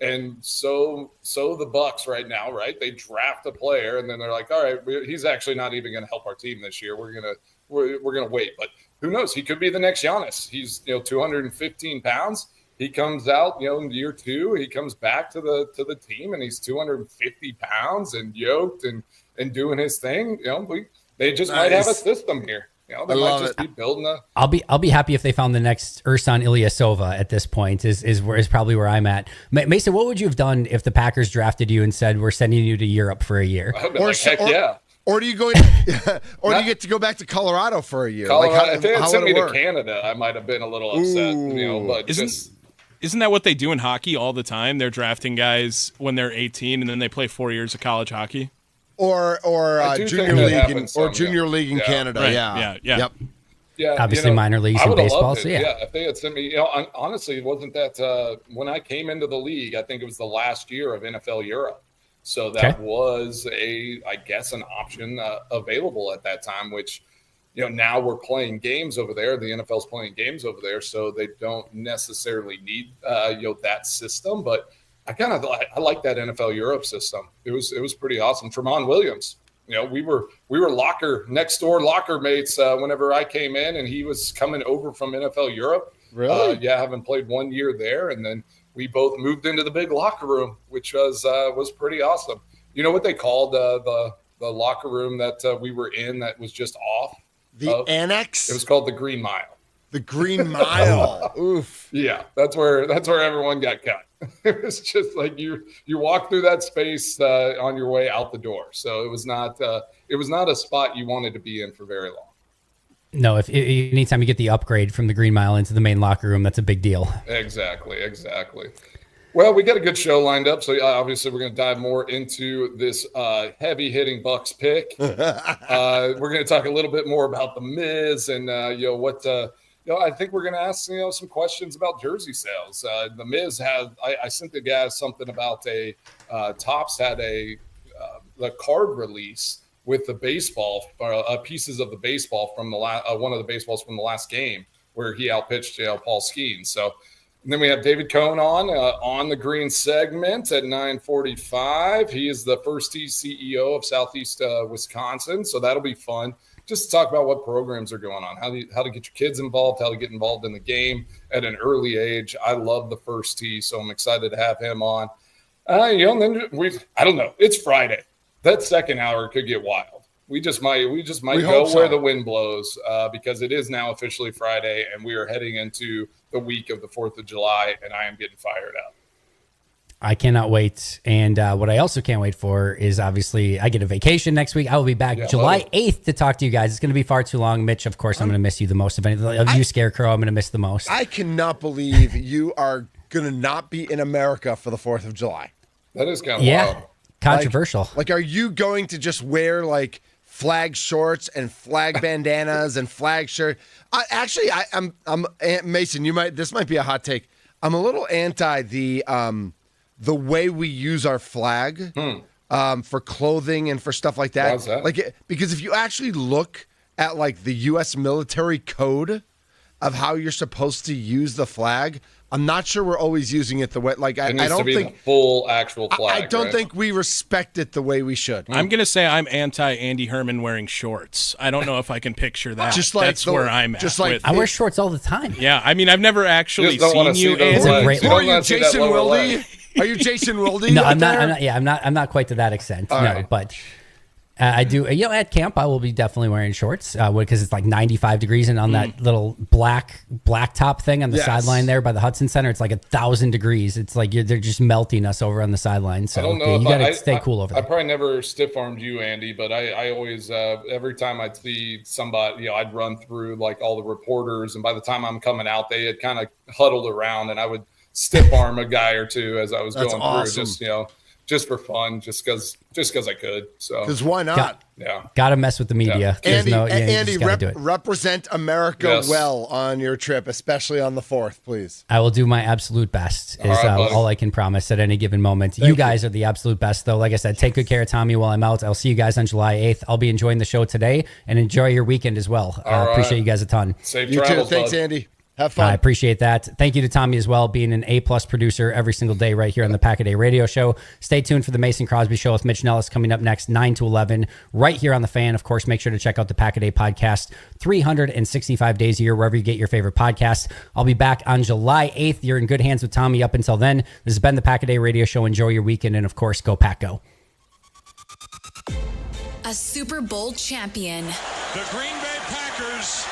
And so the Bucks right now, right? They draft a player, and then they're like, all right, he's actually not even going to help our team this year. We're gonna wait. But who knows? He could be the next Giannis. He's 215 pounds. He comes out, in year 2, he comes back to the team, and he's 250 pounds and yoked and doing his thing. They just might have a system here. They might just be building a. I'll be happy if they found the next Ersan Ilyasova at this point. Is probably where I'm at. Mason, what would you have done if the Packers drafted you and said we're sending you to Europe for a year? Heck yeah. Or do you go? Or do you get to go back to Colorado for a year? Colorado, if they had sent me to Canada, I might have been a little upset. But isn't that what they do in hockey all the time? They're drafting guys when they're 18, and then they play 4 years of college hockey. Or junior league in Canada. Right. Yeah. Yep. Yeah, obviously minor leagues in baseball. So yeah, if they had sent me, honestly, it wasn't that when I came into the league, I think it was the last year of NFL Europe. So that was I guess an option available at that time, which, now we're playing games over there. The NFL's playing games over there, so they don't necessarily need, that system. But I like that NFL Europe system. It was pretty awesome. Tramon Williams, we were next door locker mates whenever I came in, and he was coming over from NFL Europe. Really? Having played 1 year there, and then we both moved into the big locker room, which was pretty awesome. You know what they called the locker room that we were in that was just off? The annex? It was called the Green Mile. The Green Mile. Oof. Yeah, that's where everyone got cut. It was just like you walk through that space on your way out the door. So it was not a spot you wanted to be in for very long. No, anytime you get the upgrade from the Green Mile into the main locker room, that's a big deal. Exactly. Well, we got a good show lined up, so obviously we're going to dive more into this heavy-hitting Bucks pick. We're going to talk a little bit more about the Miz and what. I think we're going to ask some questions about jersey sales. The Miz had I sent the guys something about Topps had the card release with the baseball pieces of the baseball from the one of the baseballs from the last game where he outpitched Paul Skeens. So. And then we have David Cohn on the green segment at 9:45. He is the first tee CEO of Southeast Wisconsin, so that'll be fun. Just to talk about what programs are going on, how to get your kids involved, how to get involved in the game at an early age. I love the first tee, so I'm excited to have him on. And then I don't know. It's Friday. That second hour could get wild. We just might go where the wind blows because it is now officially Friday, and we are heading into the week of the 4th of July, and I am getting fired up. I cannot wait. And what I also can't wait for is obviously I get a vacation next week. I will be back July 8th to talk to you guys. It's going to be far too long. Mitch, of course, I'm going to miss you the most of anything. Of you, Scarecrow, I'm going to miss the most. I cannot believe you are going to not be in America for the 4th of July. That is kind of wild. Controversial. Like, are you going to just wear like flag shorts and flag bandanas and flag shirt? I'm Mason. This might be a hot take. I'm a little anti the way we use our flag for clothing and for stuff like that. How's that? Like, because if you actually look at like the U.S. military code of how you're supposed to use the flag, I'm not sure we're always using it the way. Like, I don't think the full actual flag. I don't think we respect it the way we should. I'm gonna say I'm anti Andy Herman wearing shorts. I don't know if I can picture that. That's where I'm at. I wear shorts all the time. Yeah, I mean I've never actually seen you. Are you Jason Wilde? Are you Jason Wilde? No, I'm not. Yeah, I'm not quite to that extent. All no, right. But I do. At camp, I will be definitely wearing shorts because it's like 95 degrees, and on that little black top thing on the sideline there by the Hudson Center, it's like 1,000 degrees. It's like they're just melting us over on the sideline. So I don't know you got to stay cool over there. I probably never stiff armed you, Andy, but I always every time I'd see somebody, I'd run through like all the reporters, and by the time I'm coming out, they had kind of huddled around, and I would stiff arm a guy or two as I was going through, just for fun, just because I could. So because why not? Got to mess with the media. Yeah. Andy, represent America well on your trip, especially on the 4th, please. I will do my absolute best. Is all I can promise at any given moment. You guys are the absolute best, though. Like I said, take good care of Tommy while I'm out. I'll see you guys on July 8th. I'll be enjoying the show today, and enjoy your weekend as well. Appreciate you guys a ton. Safe you travels, too. Thanks, bud. Andy. Have fun. I appreciate that. Thank you to Tommy as well, being an A-plus producer every single day right here on the Pack-A-Day Radio Show. Stay tuned for the Mason Crosby Show with Mitch Nelles coming up next, 9 to 11, right here on The Fan. Of course, make sure to check out the Pack-A-Day podcast 365 days a year, wherever you get your favorite podcasts. I'll be back on July 8th. You're in good hands with Tommy up until then. This has been the Pack-A-Day Radio Show. Enjoy your weekend, and of course, go Pack Go. A Super Bowl champion. The Green Bay Packers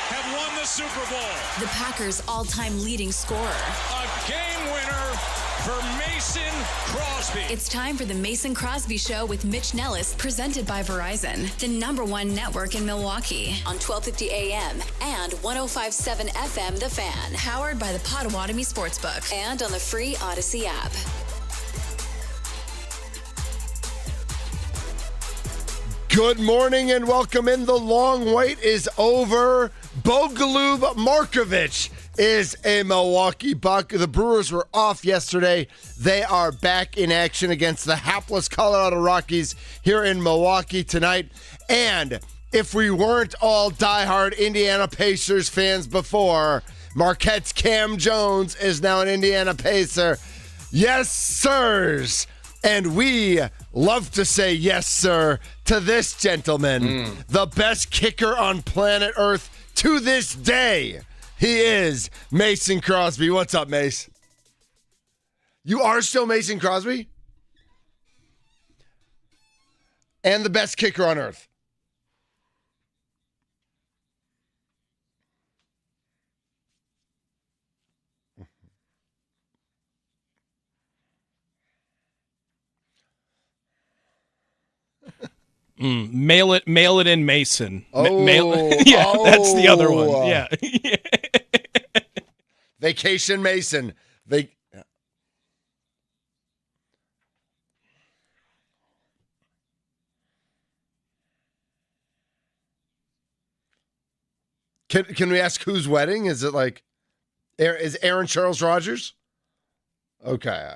have won the Super Bowl. The Packers' all-time leading scorer. A game winner for Mason Crosby. It's time for the Mason Crosby Show with Mitch Nelles, presented by Verizon, the #1 network in Milwaukee, on 1250 AM and 105.7 FM The Fan, powered by the Potawatomi Sportsbook, and on the free Odyssey app. Good morning and welcome in. The long wait is over. Bogalub Markovich is a Milwaukee Buck. The Brewers were off yesterday. They are back in action against the hapless Colorado Rockies here in Milwaukee tonight. And if we weren't all diehard Indiana Pacers fans before, Marquette's Cam Jones is now an Indiana Pacer. Yes, sirs. And we love to say yes, sir, to this gentleman, the best kicker on planet Earth to this day. He is Mason Crosby. What's up, Mace? You are still Mason Crosby? And the best kicker on earth. Mail it in Mason. Oh, That's the other one. Yeah. Vacation Mason. Can we ask whose wedding? Is it like, is Aaron Charles Rogers? Okay.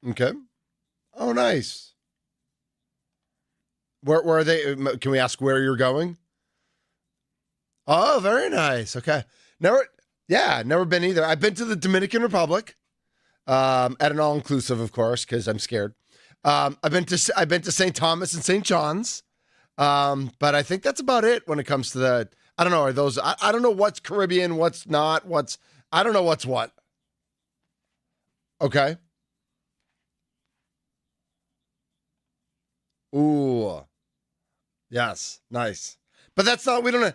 Okay. Oh, nice. Where are they? Can we ask where you're going? Oh, very nice. Okay. Never been either. I've been to the Dominican Republic, at an all-inclusive, of course, because I'm scared. I've been to St. Thomas and St. John's, but I think that's about it when it comes to the. I don't know. Are those? I don't know what's Caribbean, what's not, I don't know what's what. Okay. Ooh, yes, nice. But that's not. We don't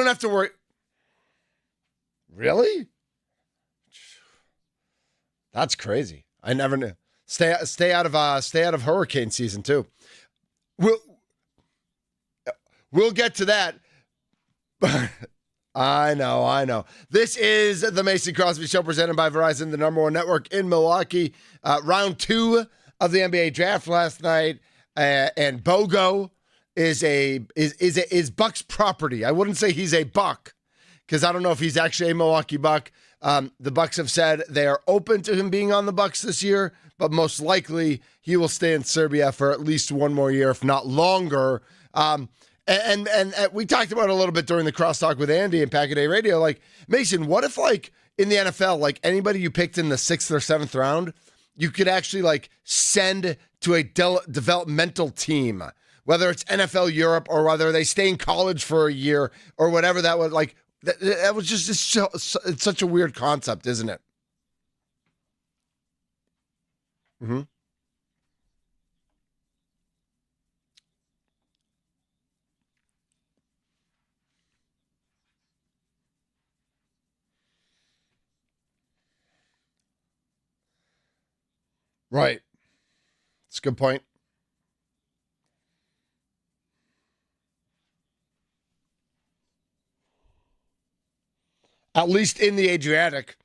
have to worry. Really? That's crazy. I never knew. Stay out of hurricane season too. We'll get to that. I know. This is the Mason Crosby Show, presented by Verizon, the #1 network in Milwaukee. Round 2 of the NBA draft last night. And Bogo is Buck's property. I wouldn't say he's a Buck, because I don't know if he's actually a Milwaukee Buck. The Bucks have said they are open to him being on the Bucks this year, but most likely he will stay in Serbia for at least one more year, if not longer. And we talked about it a little bit during the crosstalk with Andy and Pack-A-Day Radio. Like, Mason, what if, like, in the NFL, like, anybody you picked in the 6th or 7th round, you could actually, like, send to a developmental team, whether it's NFL Europe or whether they stay in college for a year or whatever that was. Like, that was just it's such a weird concept, isn't it? Mm-hmm. Right. That's a good point. At least in the Adriatic.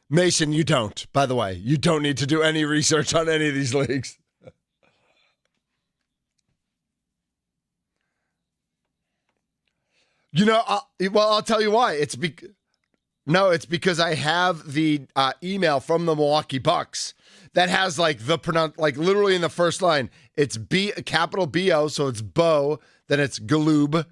Mason, you don't, by the way. You don't need to do any research on any of these leagues. I'll tell you why. It's because I have the email from the Milwaukee Bucks that has like literally in the first line, it's capital B-O, so it's Bo, then it's Galoob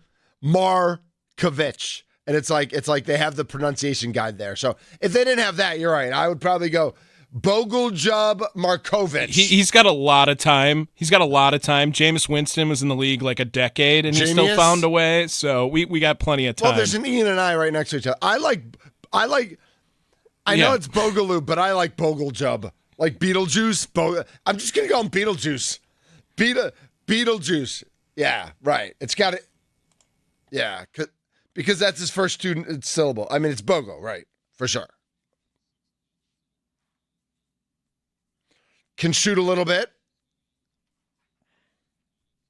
Markovich. And it's like they have the pronunciation guide there. So if they didn't have that, you're right. I would probably go Bogoljub Markovich. He's got a lot of time. Jameis Winston was in the league like a decade, and he still found a way. So we got plenty of time. Well, there's an E and an I right next to each other. I know it's Bogaloo, but I like Bogoljub. Like Beetlejuice. I'm just going to call him Beetlejuice. Beetlejuice. Yeah, right. It's got it. Yeah, because that's his first student syllable. I mean, it's Bogo, right? For sure. Can shoot a little bit.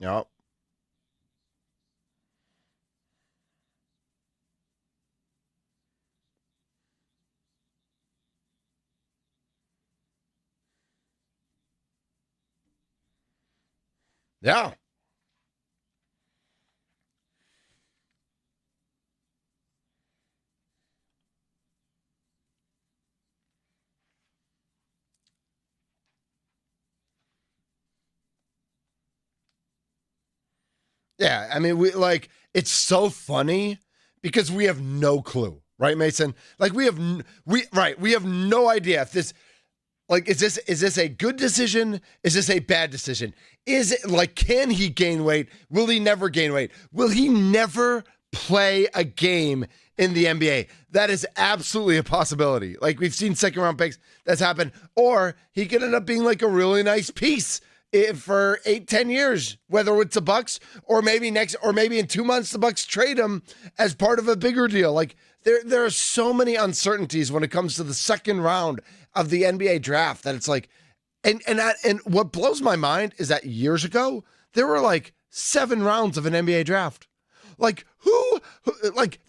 Yep. Yeah. Yeah, I mean, it's so funny because we have no clue, right, Mason? Like we have no idea if this, is this a good decision? Is this a bad decision? Is it can he gain weight? Will he never gain weight? Will he never play a game in the NBA? That is absolutely a possibility. Like we've seen second round picks that's happened, or he could end up being like a really nice piece for 8-10 years, whether it's the Bucks or maybe in 2 months the Bucks trade him as part of a bigger deal. Like there are so many uncertainties when it comes to the second round of the NBA draft that it's like, and what blows my mind is that years ago there were like 7 rounds of an NBA draft. Like who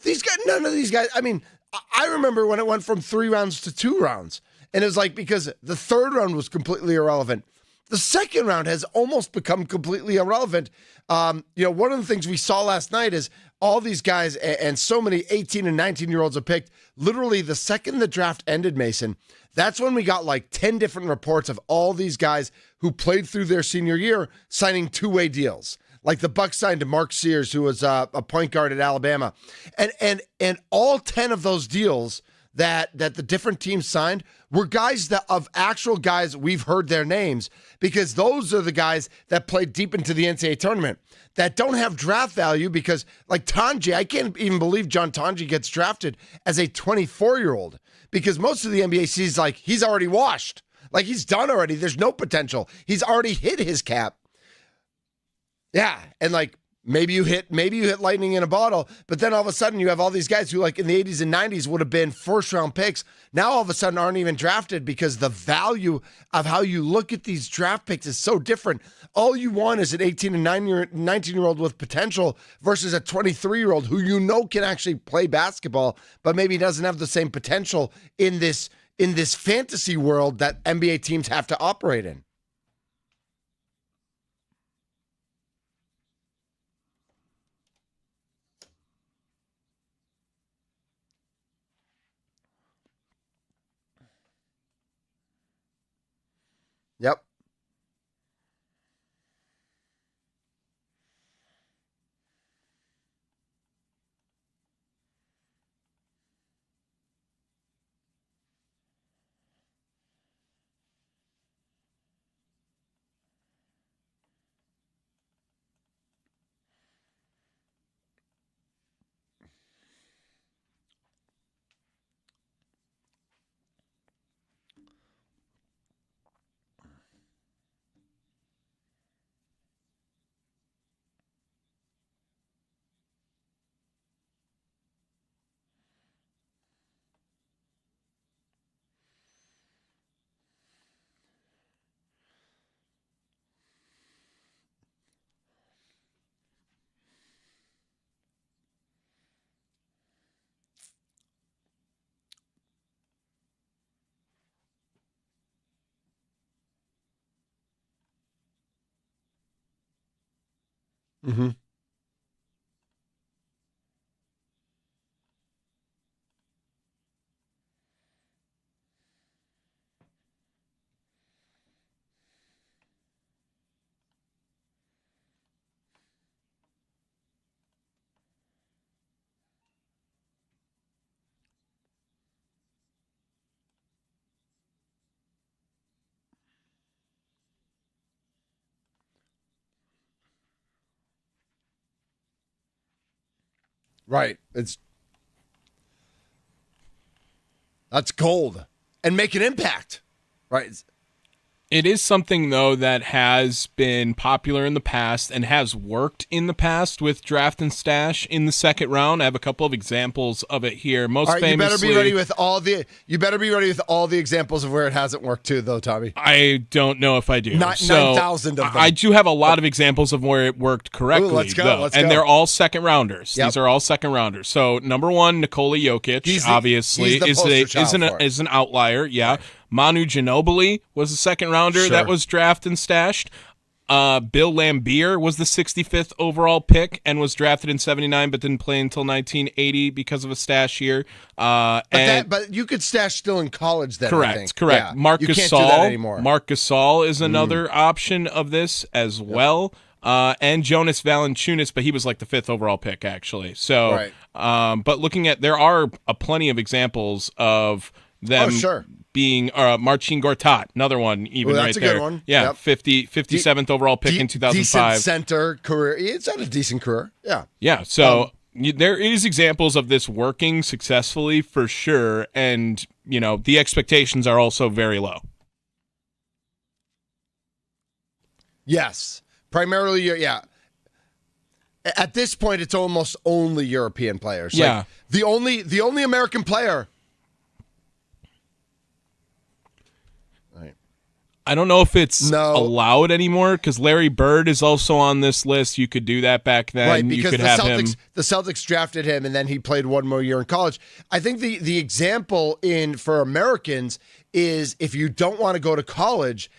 these guys? None of these guys. I mean, I remember when it went from 3 rounds to 2 rounds, and it was like because the third round was completely irrelevant. The second round has almost become completely irrelevant. One of the things we saw last night is all these guys and so many 18 and 19-year-olds are picked. Literally, the second the draft ended, Mason, that's when we got like 10 different reports of all these guys who played through their senior year signing 2-way deals. Like the Bucks signed to Mark Sears, who was a point guard at Alabama. And all 10 of those deals that the different teams signed were guys of actual guys we've heard their names, because those are the guys that played deep into the NCAA tournament that don't have draft value because like Tanji, I can't even believe John Tanji gets drafted as a 24-year-old because most of the NBA sees like he's already washed. Like he's done already. There's no potential. He's already hit his cap. Yeah. And like, maybe you hit lightning in a bottle, but then all of a sudden you have all these guys who like in the 80s and 90s would have been first-round picks. Now all of a sudden aren't even drafted because the value of how you look at these draft picks is so different. All you want is an 18 and 19-year-old with potential versus a 23-year-old who can actually play basketball, but maybe doesn't have the same potential in this fantasy world that NBA teams have to operate in. Yep. Mm-hmm. Right. That's gold. And make an impact. Right. It is something, though, that has been popular in the past and has worked in the past with draft and stash in the second round. I have a couple of examples of it here. Most famously, you better be ready with all the examples of where it hasn't worked too, though, Tommy. I don't know if I do. 9,000 of them. I do have a lot of examples of where it worked correctly. Ooh, let's go. And they're all second rounders. Yep. These are all second rounders. So number one, Nikola Jokic, obviously, is an outlier. Yeah. Manu Ginobili was a second rounder that was drafted and stashed. Bill Laimbeer was the 65th overall pick and was drafted in 79, but didn't play until 1980 because of a stash year. But you could stash still in college then. Correct, I think. correct. Yeah. Marc you Gasol, can't do that anymore. Marc Gasol is another option of this as well. And Jonas Valanciunas, but he was like the 5th overall pick actually. So, but looking at, there are plenty of examples of them. Being Marcin Gortat, another one, even that's right a there. good one. Yeah, Yep. 57th overall pick in 2005. Decent center career. It's had a decent career. Yeah. Yeah, so there is examples of this working successfully for sure, and the expectations are also very low. Yes, primarily, yeah. At this point, it's almost only European players. Yeah, like, the only American player. I don't know if it's allowed anymore because Larry Bird is also on this list. You could do that back then. Right, because you could the Celtics drafted him, and then he played one more year in college. I think the example for Americans is if you don't want to go to college,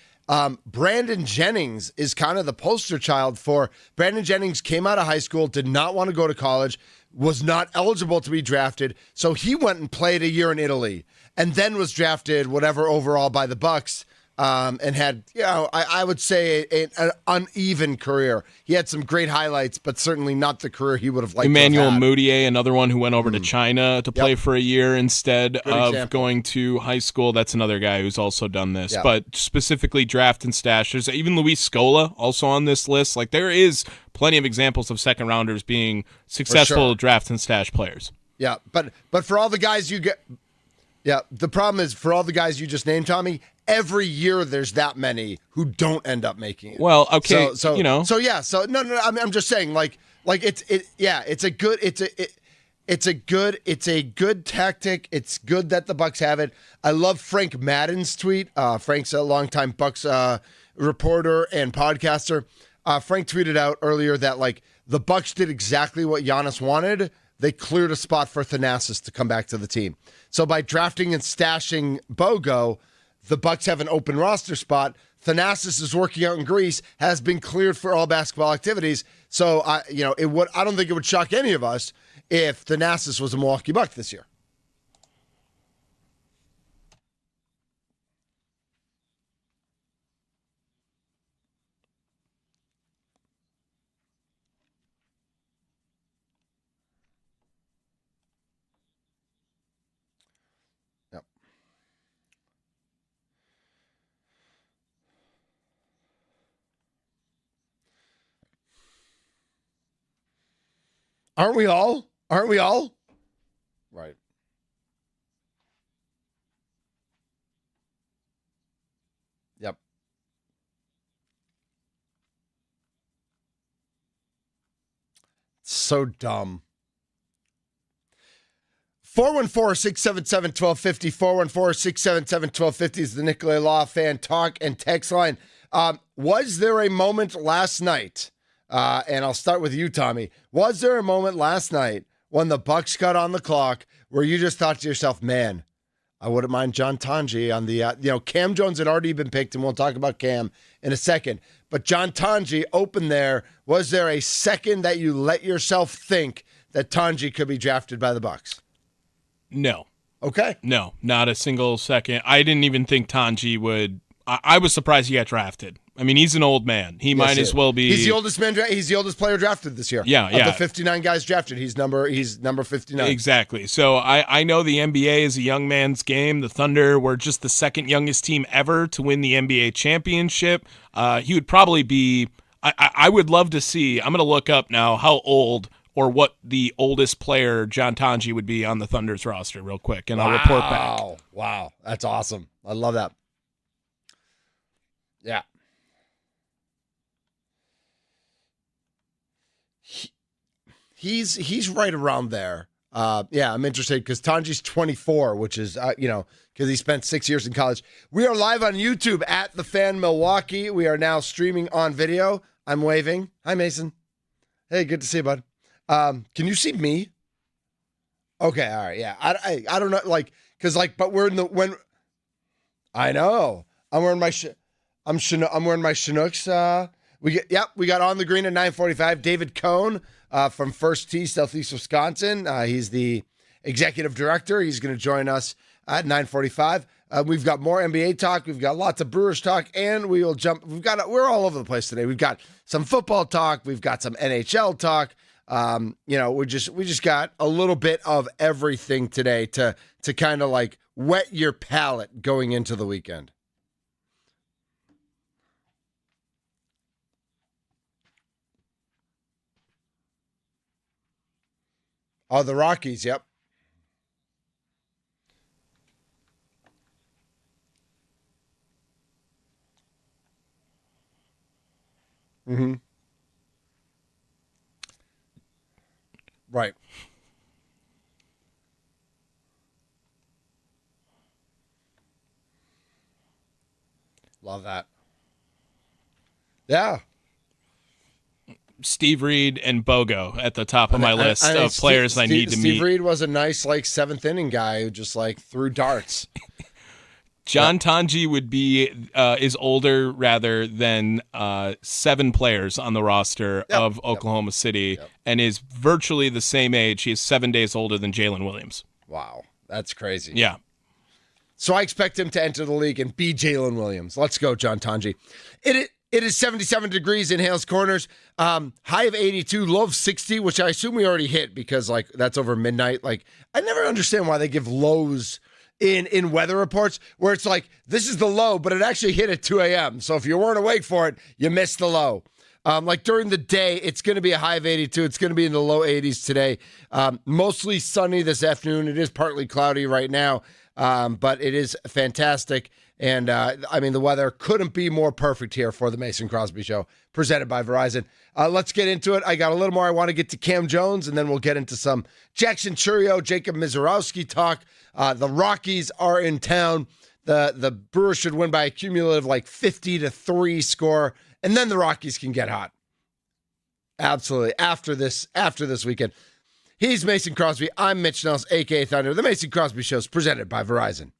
Brandon Jennings is kind of the poster child for. Brandon Jennings came out of high school, did not want to go to college, was not eligible to be drafted, so he went and played a year in Italy, and then was drafted whatever overall by the Bucks. And had, I would say an uneven career. He had some great highlights, but certainly not the career he would have liked. Emmanuel Mudiay, another one who went over to China to play for a year instead of going to high school. That's another guy who's also done this. Yep. But specifically draft and stash. There's even Luis Scola also on this list. Like there is plenty of examples of second rounders being successful draft and stash players. Yeah, but for all the guys you get, the problem is for all the guys you just named, Tommy. Every year there's that many who don't end up making it. Well, okay, So no. I'm just saying, it's a good tactic. It's good that the Bucks have it. I love Frank Madden's tweet. Frank's a longtime Bucks reporter and podcaster. Frank tweeted out earlier that the Bucks did exactly what Giannis wanted. They cleared a spot for Thanasis to come back to the team. So by drafting and stashing Bogo, the Bucks have an open roster spot. Thanasis is working out in Greece, has been cleared for all basketball activities. So I don't think it would shock any of us if Thanasis was a Milwaukee Buck this year. Aren't we all? Right. Yep. So dumb. 414-677-1250. 414-677-1250 is the Nicolay Law Fan Talk and Text line. Was there a moment last night, and I'll start with you, Tommy. Was there a moment last night when the Bucks got on the clock where you just thought to yourself, man, I wouldn't mind John Tanji on the, Cam Jones had already been picked, and we'll talk about Cam in a second. But John Tanji open there. Was there a second that you let yourself think that Tanji could be drafted by the Bucks? No. Okay. No, not a single second. I didn't even think Tanji would. I was surprised he got drafted. I mean, he's an old man. He might as well be. He's the oldest man. He's the oldest player drafted this year. Yeah. Of the 59 guys drafted, he's number 59. Exactly. So I know the NBA is a young man's game. The Thunder were just the second youngest team ever to win the NBA championship. He would probably be. I would love to see. I'm going to look up now how old or what the oldest player John Tonji would be on the Thunder's roster real quick, and I'll report back. Wow. That's awesome. I love that. Yeah. He's right around there. I'm interested because Tanji's 24, which is, because he spent 6 years in college. We are live on YouTube at The Fan Milwaukee. We are now streaming on video. I'm waving. Hi, Mason. Hey, good to see you, bud. Can you see me? Okay, all right, yeah. I don't know, but we're in when. I know. I'm wearing my I'm wearing my Chinooks. We got On the Green at 9:45. David Cohn from First Tee, Southeast Wisconsin. He's the executive director. He's going to join us at 9:45. We've got more NBA talk. We've got lots of Brewers talk, and we will jump. We're all over the place today. We've got some football talk. We've got some NHL talk. We just got a little bit of everything today to kind of like whet your palate going into the weekend. Oh, the Rockies, yep. Mm-hmm. Right. Love that. Yeah. Steve Reed and Bogo at the top of my list of players I need to meet. Steve Reed was a nice, seventh inning guy who just, threw darts. John Tonji would be is older rather than 7 players on the roster of Oklahoma City and is virtually the same age. He is 7 days older than Jalen Williams. Wow, that's crazy. Yeah. So I expect him to enter the league and be Jalen Williams. Let's go, John Tonji. It is 77 degrees in Hales Corners. High of 82, low of 60, which I assume we already hit because that's over midnight. I never understand why they give lows in weather reports where it's this is the low, but it actually hit at 2 a.m. So if you weren't awake for it, you missed the low. During the day, it's going to be a high of 82. It's going to be in the low 80s today. Mostly sunny this afternoon. It is partly cloudy right now, but it is fantastic. And, the weather couldn't be more perfect here for the Mason Crosby Show, presented by Verizon. Let's get into it. I got a little more I want to get to Cam Jones, and then we'll get into some Jackson Churio, Jacob Mizorowski talk. The Rockies are in town. The Brewers should win by a cumulative 50-3 score, and then the Rockies can get hot. Absolutely. After this weekend. He's Mason Crosby. I'm Mitch Nelles, a.k.a. Thunder. The Mason Crosby Show is presented by Verizon.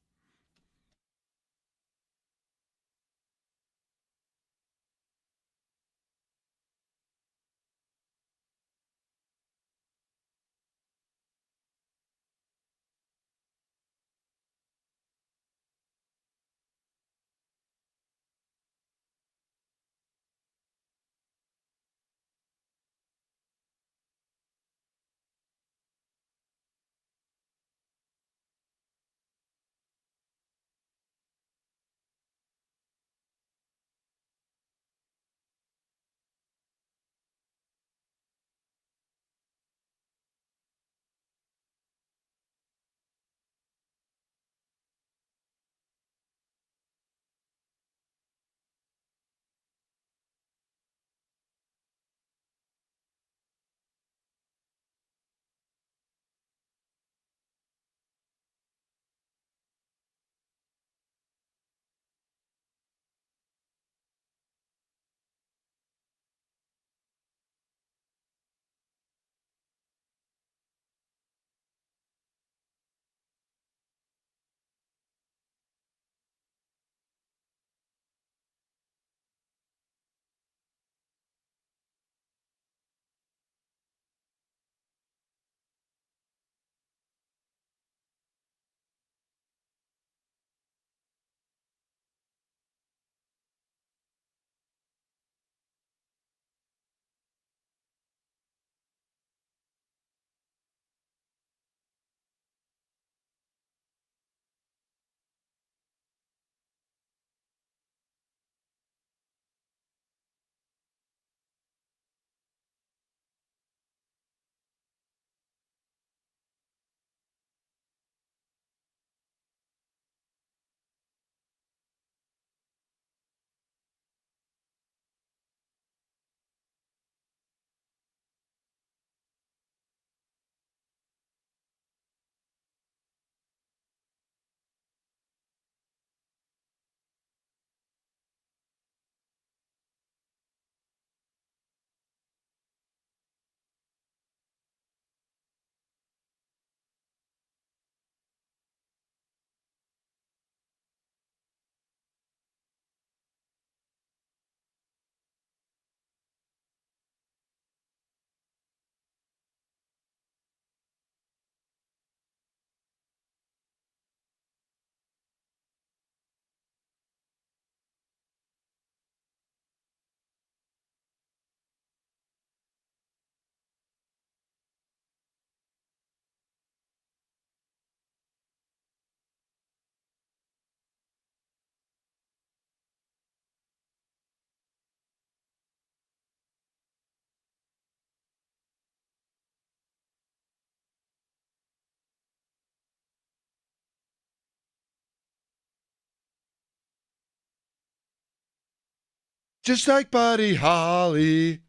Just like Buddy Holly.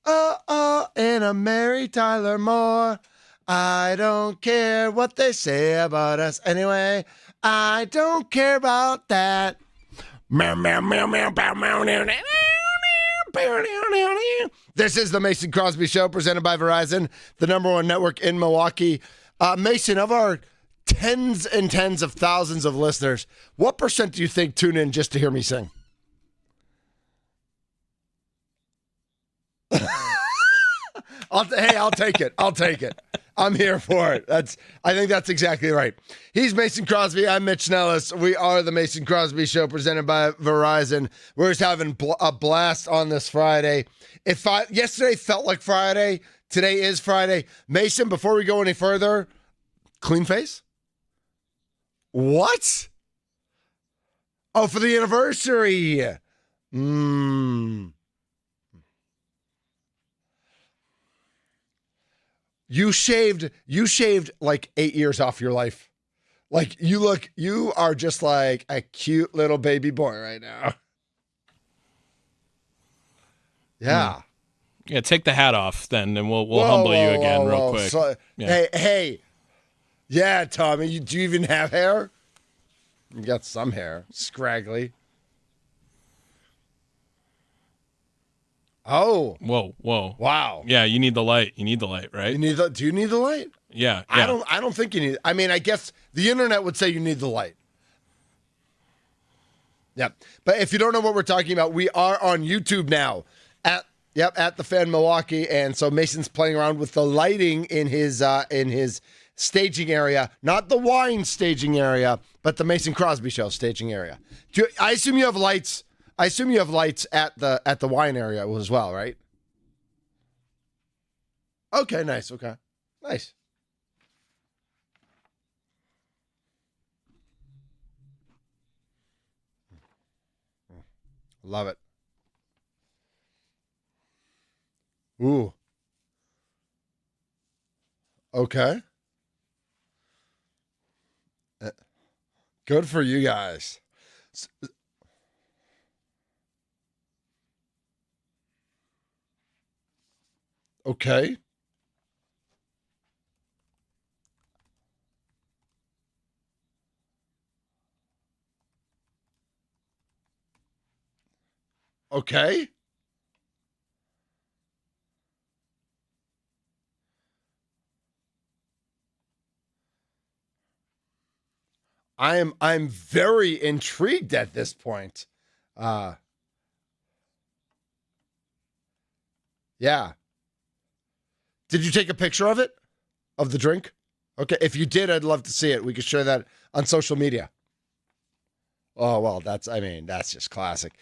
And a Mary Tyler Moore. I don't care what they say about us anyway. I don't care about that. This is the Mason Crosby Show presented by Verizon, the #1 network in Milwaukee. Mason, of our tens and tens of thousands of listeners, what percent do you think tune in just to hear me sing? I'll take it. I'll take it. I'm here for it. I think that's exactly right. He's Mason Crosby. I'm Mitch Nelles. We are the Mason Crosby Show presented by Verizon. We're just having a blast on this Friday. Yesterday felt like Friday. Today is Friday. Mason, before we go any further, clean face? What? Oh, for the anniversary. You shaved like 8 years off your life. Like you are just like a cute little baby boy right now. Yeah. Yeah, take the hat off then, and we'll humble you again real quick. So, yeah. Hey. Yeah, Tommy, do you even have hair? You got some hair. Scraggly. Oh. Whoa. Wow. Yeah, you need the light. You need the light, right? Do you need the light? Yeah. I don't think you need. I mean, I guess the internet would say you need the light. Yeah. But if you don't know what we're talking about, we are on YouTube now at the Fan Milwaukee, and so Mason's playing around with the lighting in his staging area, not the wine staging area, but the Mason Crosby Show staging area. I assume you have lights. I assume you have lights at the wine area as well, right? Okay, nice. Okay, nice. Love it. Ooh. Okay. Good for you guys. Okay. Okay. I'm very intrigued at this point. Yeah. Did you take a picture of it? Of the drink? Okay. If you did, I'd love to see it. We could share that on social media. Oh, well, that's just classic.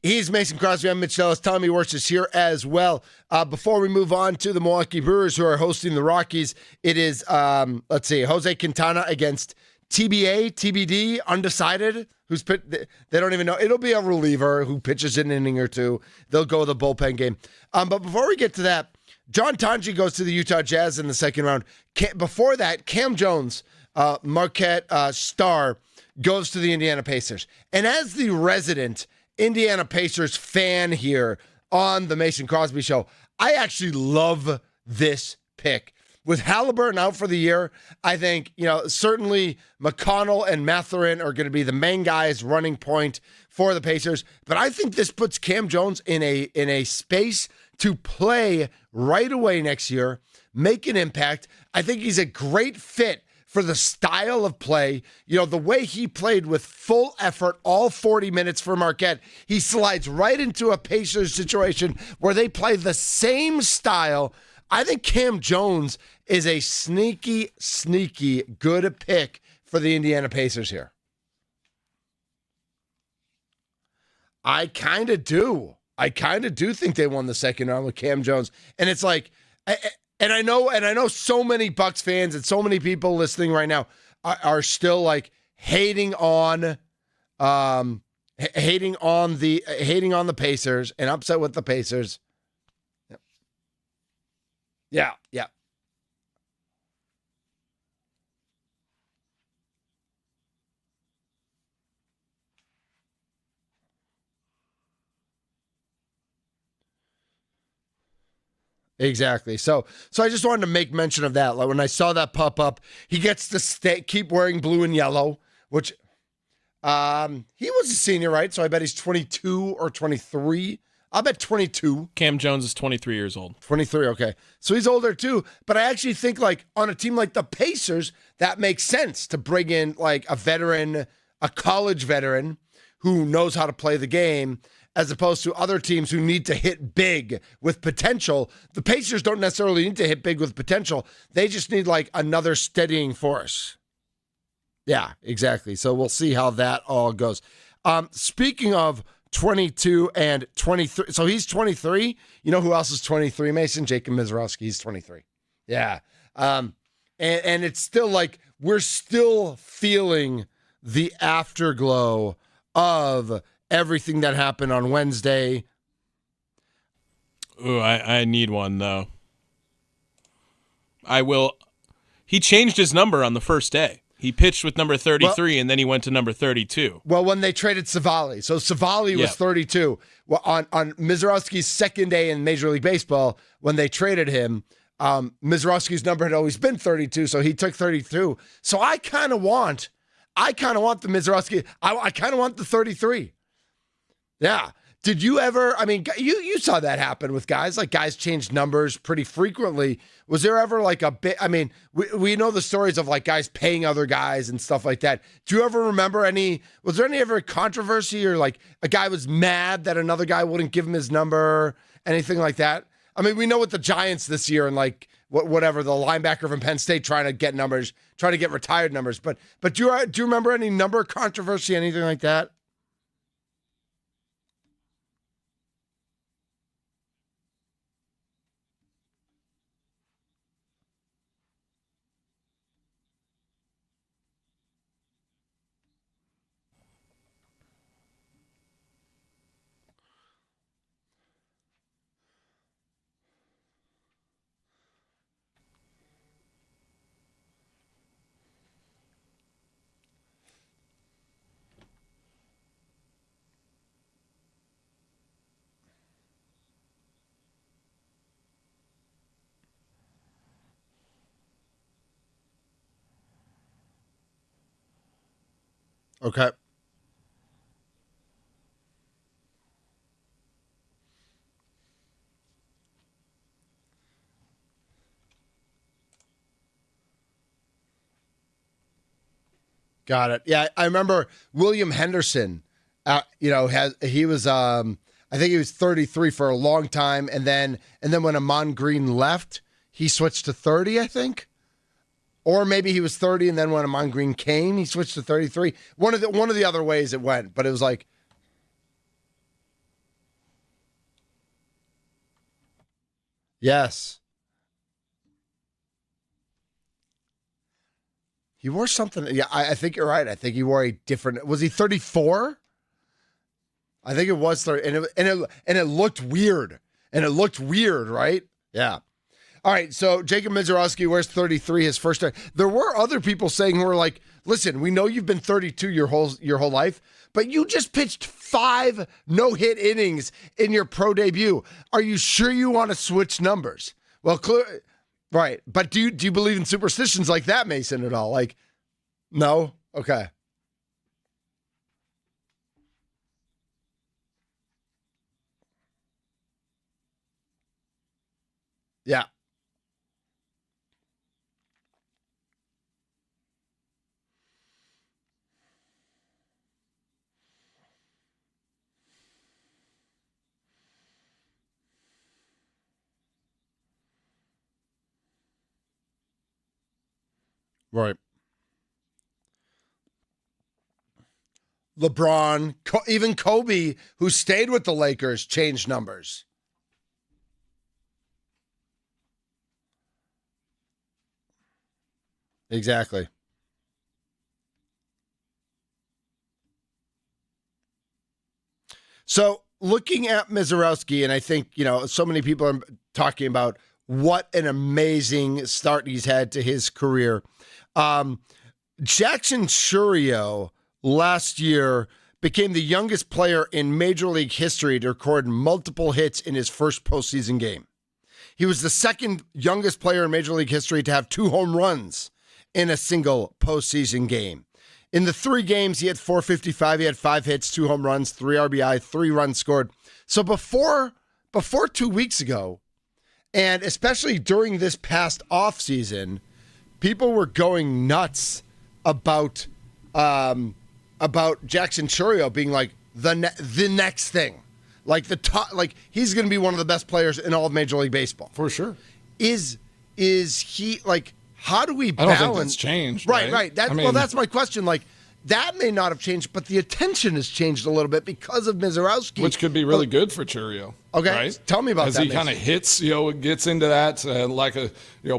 He's Mason Crosby. I'm Mitch Nelles. Tommy Wirtz is here as well. Before we move on to the Milwaukee Brewers, who are hosting the Rockies, it is, Jose Quintana against TBD, undecided, they don't even know. It'll be a reliever who pitches an inning or two. They'll go the bullpen game. But before we get to that, John Tanji goes to the Utah Jazz in the second round. Before that, Cam Jones, Marquette star, goes to the Indiana Pacers. And as the resident Indiana Pacers fan here on the Mason Crosby Show, I actually love this pick. With Halliburton out for the year, I think, certainly McConnell and Mathurin are going to be the main guys running point for the Pacers. But I think this puts Cam Jones in a space to play right away next year, make an impact. I think he's a great fit for the style of play. The way he played with full effort all 40 minutes for Marquette, he slides right into a Pacers situation where they play the same style. I think Cam Jones is a sneaky good pick for the Indiana Pacers here. I kind of do. I kind of do think they won the second round with Cam Jones. And it's like, and I know so many Bucks fans and so many people listening right now are still like hating on the Pacers and upset with the Pacers. Yeah. Exactly. So I just wanted to make mention of that. Like when I saw that pop up, he gets to keep wearing blue and yellow, which he was a senior, right? So I bet he's 22 or 23. I'll bet 22. Cam Jones is 23 years old. 23, okay. So he's older too. But I actually think like on a team like the Pacers, that makes sense to bring in like a veteran, a college veteran who knows how to play the game, as opposed to other teams who need to hit big with potential. The Pacers don't necessarily need to hit big with potential. They just need like another steadying force. Yeah, exactly. So we'll see how that all goes. Speaking of 22 and 23, so he's 23. You know who else is 23, Mason? Jacob Mizorowski. He's 23. Yeah. And it's still like we're still feeling the afterglow of everything that happened on Wednesday. Ooh, I need one, though. I will. He changed his number on the first day. He pitched with number 33, and then he went to number 32. Well, when they traded Savali. So Savali was 32. Well, on Mizorowski's second day in Major League Baseball, when they traded him, Mizorowski's number had always been 32, so he took 32. So I kind of want the Mizorowski. I kind of want the 33. Yeah. Did you ever, I mean, you saw that happen with guys, like guys changed numbers pretty frequently. Was there ever like a bit, I mean, we know the stories of like guys paying other guys and stuff like that. Do you ever remember was there any ever controversy or like a guy was mad that another guy wouldn't give him his number, anything like that? I mean, we know with the Giants this year and like whatever, the linebacker from Penn State trying to get retired numbers. But do you remember any number controversy, anything like that? Okay. Got it. Yeah, I remember William Henderson. I think he was 33 for a long time, and then when Amon Green left, he switched to 30, I think. Or maybe he was 30, and then when Amon Green came, he switched to 33. One of the other ways it went, but it was like, yes, he wore something. Yeah, I think you're right. I think he wore a different. Was he 34? I think it was 30, and it looked weird, right? Yeah. All right, so Jacob Mizorowski wears 33 his first time. There were other people saying who were like, listen, we know you've been 32 your whole life, but you just pitched 5 no-hit innings in your pro debut. Are you sure you want to switch numbers? Well, right. But do you believe in superstitions like that, Mason, at all? Like, no? Okay. Yeah. Right. LeBron, even Kobe, who stayed with the Lakers, changed numbers. Exactly. So looking at Mizorowski, and I think, so many people are talking about what an amazing start he's had to his career. Jackson Churio last year became the youngest player in Major League history to record multiple hits in his first postseason game. He was the second youngest player in Major League history to have 2 home runs in a single postseason game. In the 3 games, he had .455. He had 5 hits, 2 home runs, 3 RBI, 3 runs scored. So before 2 weeks ago, and especially during this past offseason, people were going nuts about Jackson Chourio being like the next thing, like the top, like he's going to be one of the best players in all of Major League Baseball for sure. Is he like? How do we balance? I don't think that's changed. Right. That's my question. Like, that may not have changed, but the attention has changed a little bit because of Mizorowski. Which could be really good for Chourio. Okay. Right? Tell me about As that. As he kind of hits, gets into that, like a,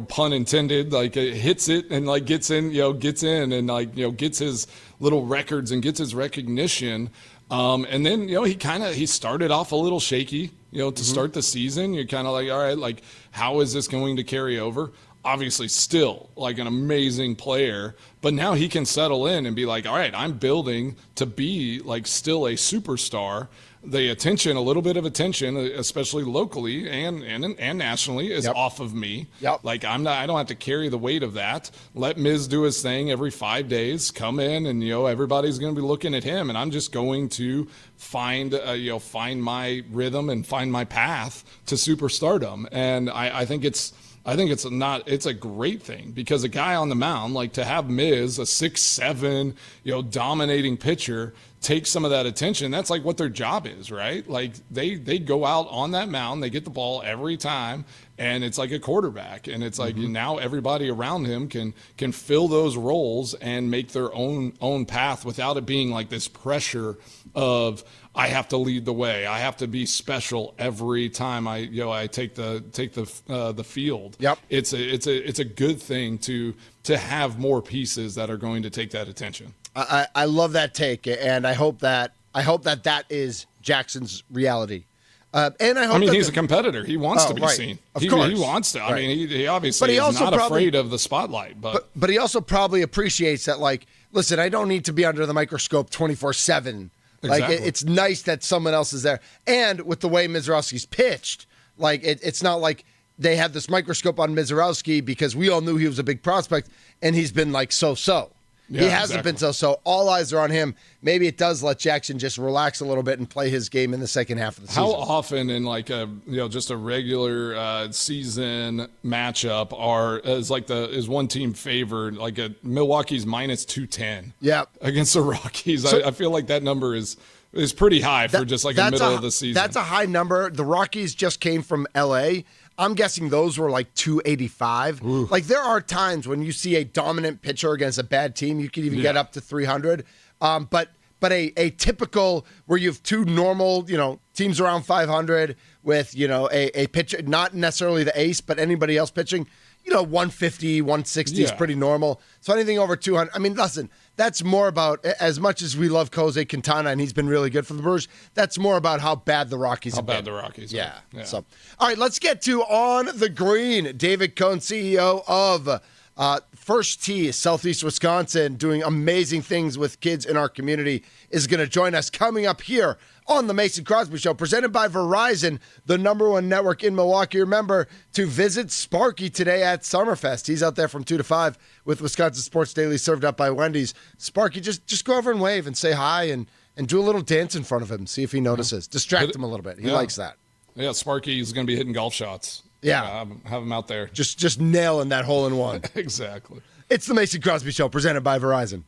pun intended, like hits it and like gets in and like, gets his little records and gets his recognition. And then, he started off a little shaky, to start the season. You're kind of like, all right, like, how is this going to carry over? Obviously still like an amazing player, but now he can settle in and be like, all right, I'm building to be like still a superstar. The attention, a little bit of attention, especially locally and nationally, is off of me. Yep. Like I don't have to carry the weight of that. Let Miz do his thing every 5 days, come in and, everybody's going to be looking at him, and I'm just going to find my rhythm and find my path to superstardom. And I think it's a great thing, because a guy on the mound, like to have Miz, a 6'7", dominating pitcher, take some of that attention. That's like what their job is, right? Like they go out on that mound, they get the ball every time, and it's like a quarterback. And it's like now everybody around him can fill those roles and make their own path without it being like this pressure of, I have to lead the way, I have to be special every time I take the field. Yep. It's a good thing to have more pieces that are going to take that attention. I love that take, and I hope that is Jackson's reality. And I hope. He's a competitor. He wants to be seen. Of course, he wants to. Right. He obviously is not afraid of the spotlight. But he also probably appreciates that. Like, listen, I don't need to be under the microscope 24/7. Like, it's nice that someone else is there. And with the way Mizorowski's pitched, like it's not like they had this microscope on Mizorowski because we all knew he was a big prospect, and he's been like so. Yeah, he hasn't been so. All eyes are on him. Maybe it does let Jackson just relax a little bit and play his game in the second half of the season. How often in like just a regular season matchup is one team favored, like a Milwaukee's -210? Yeah, against the Rockies. So, I feel like that number is pretty high for just like a middle of the season. That's a high number. The Rockies just came from L.A. I'm guessing those were like 285. Ooh. Like, there are times when you see a dominant pitcher against a bad team, you could even get up to 300. But a typical where you have two normal, teams around 500 with, a pitcher, not necessarily the ace, but anybody else pitching, 150, 160 is pretty normal. So anything over 200, listen, that's more about, as much as we love Jose Quintana and he's been really good for the Brewers, that's more about how bad the Rockies have been. How bad the Rockies are. Yeah. So, all right, let's get to On the Green. David Cohn, CEO of First Tee, Southeast Wisconsin, doing amazing things with kids in our community, is going to join us coming up here on the Mason Crosby Show, presented by Verizon, the #1 network in Milwaukee. Remember to visit Sparky today at Summerfest. He's out there from 2 to 5 with Wisconsin Sports Daily, served up by Wendy's. Sparky, just go over and wave and say hi and do a little dance in front of him, see if he notices. Distract him a little bit. He likes that. Yeah, Sparky's going to be hitting golf shots. Yeah. Have him out there. Just nailing that hole-in-one. Exactly. It's the Mason Crosby Show, presented by Verizon.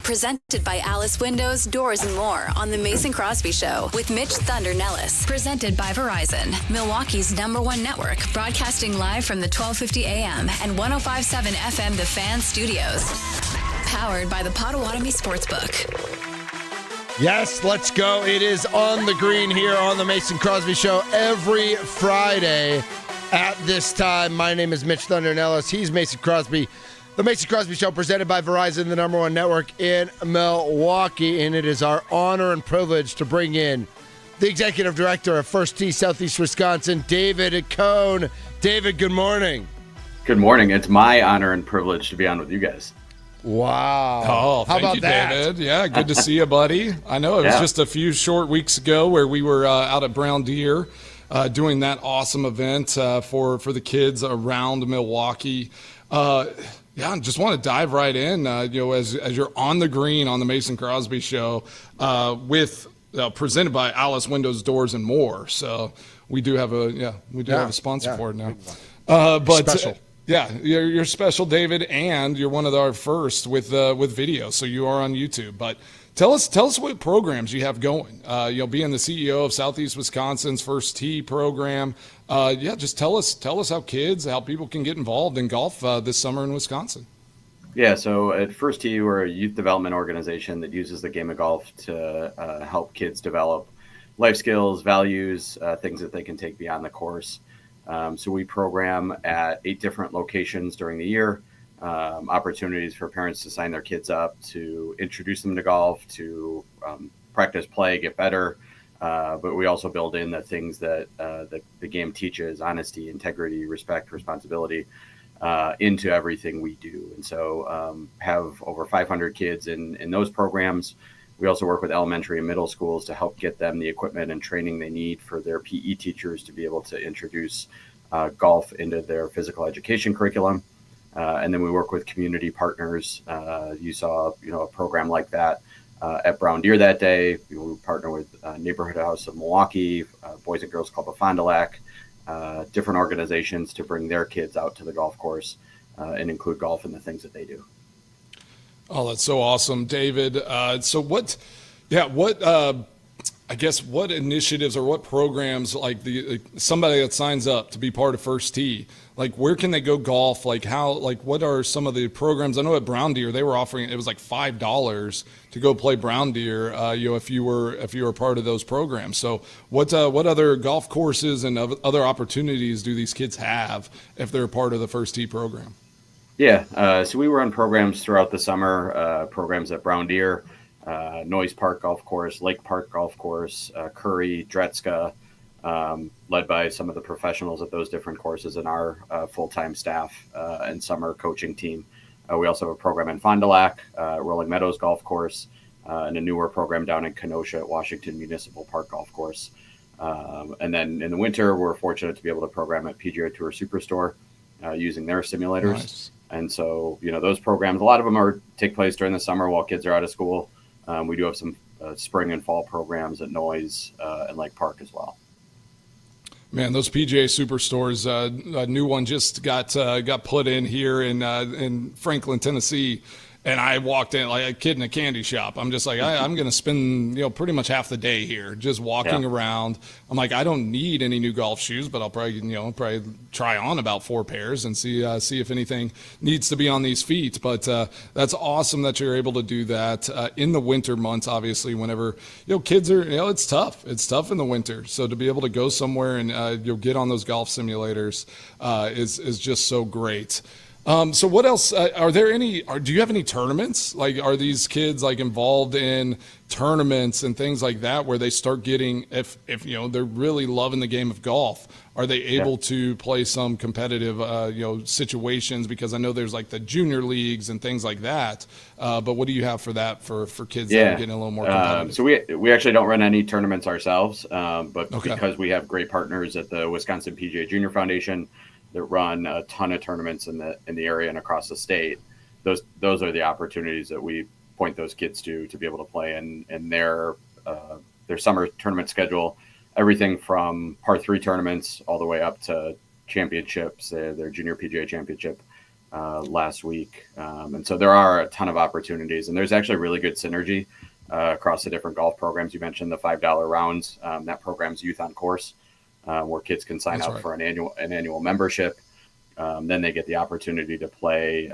Presented by Alice Windows, Doors, and More on The Mason Crosby Show with Mitch Thunder Nelles. Presented by Verizon, Milwaukee's #1 network, broadcasting live from the 1250 AM and 1057 FM The Fan Studios. Powered by the Potawatomi Sportsbook. Yes, let's go. It is On the Green here on The Mason Crosby Show every Friday at this time. My name is Mitch Thunder Nelles. He's Mason Crosby. The Mason Crosby Show presented by Verizon, the #1 network in Milwaukee. And it is our honor and privilege to bring in the executive director of First Tee Southeast Wisconsin, David Cohn. David, good morning. Good morning. It's my honor and privilege to be on with you guys. Wow. Oh, how about you, that? David. Yeah, good to see you, buddy. I know it was just a few short weeks ago where we were out at Brown Deer doing that awesome event for the kids around Milwaukee. Yeah, I just want to dive right in, as you're on the green on the Mason Crosby Show with presented by Alice Windows, Doors, and More. So we do have a sponsor for it now. But special. You're special, David, and you're one of our first with video. So you are on YouTube. But tell us what programs you have going. Being the CEO of Southeast Wisconsin's First Tee program. Just tell us how people can get involved in golf this summer in Wisconsin. Yeah, so at First Tee, we're a youth development organization that uses the game of golf to help kids develop life skills, values, things that they can take beyond the course. So we program at 8 different locations during the year. Opportunities for parents to sign their kids up, to introduce them to golf, to practice, play, get better. But we also build in the things that the game teaches: honesty, integrity, respect, responsibility, into everything we do. And so have over 500 kids in those programs. We also work with elementary and middle schools to help get them the equipment and training they need for their PE teachers to be able to introduce golf into their physical education curriculum. And then we work with community partners. You saw, a program like that at Brown Deer that day. We partner with Neighborhood House of Milwaukee, Boys and Girls Club of Fond du Lac, different organizations to bring their kids out to the golf course and include golf in the things that they do. Oh, that's so awesome, David. So what initiatives or what programs, like somebody that signs up to be part of First Tee, like where can they go golf? Like what are some of the programs? I know at Brown Deer they were offering, it was like $5 to go play Brown Deer, if you were part of those programs. So what other golf courses and other opportunities do these kids have if they're part of the First Tee program? Yeah, so we run programs throughout the summer, programs at Brown Deer, Noyes Park Golf Course, Lake Park Golf Course, Curry, Dretska, led by some of the professionals at those different courses and our full-time staff and summer coaching team. We also have a program in Fond du Lac, Rolling Meadows Golf Course, and a newer program down in Kenosha at Washington Municipal Park Golf Course. And then in the winter, we're fortunate to be able to program at PGA Tour Superstore using their simulators. Nice. And so, those programs, a lot of them take place during the summer while kids are out of school. We do have some spring and fall programs at Noyes and Lake Park as well. Man, those PGA Superstores, a new one just got put in here in Franklin, Tennessee. And I walked in like a kid in a candy shop. I'm just like, I'm going to spend, pretty much half the day here just walking around. I'm like, I don't need any new golf shoes, but I'll probably try on about 4 pairs and see if anything needs to be on these feet. But that's awesome that you're able to do that in the winter months. Obviously, whenever kids are, it's tough. It's tough in the winter. So to be able to go somewhere and get on those golf simulators is just so great. So what else are there do you have any tournaments? Like, are these kids involved in tournaments and things like that where they start getting, if they're really loving the game of golf, are they able to play some competitive, situations? Because I know there's the junior leagues and things like that. But what do you have for that for kids that are getting a little more competitive? So we actually don't run any tournaments ourselves, but because we have great partners at the Wisconsin PGA Junior Foundation that run a ton of tournaments in the area and across the state, those are the opportunities that we point those kids to be able to play in their summer tournament schedule. Everything from par 3 tournaments all the way up to championships, their junior PGA championship, last week. And so there are a ton of opportunities, and there's actually really good synergy across the different golf programs. You mentioned the $5 rounds. That program's Youth on Course, where kids can sign up for an annual membership. Then they get the opportunity to play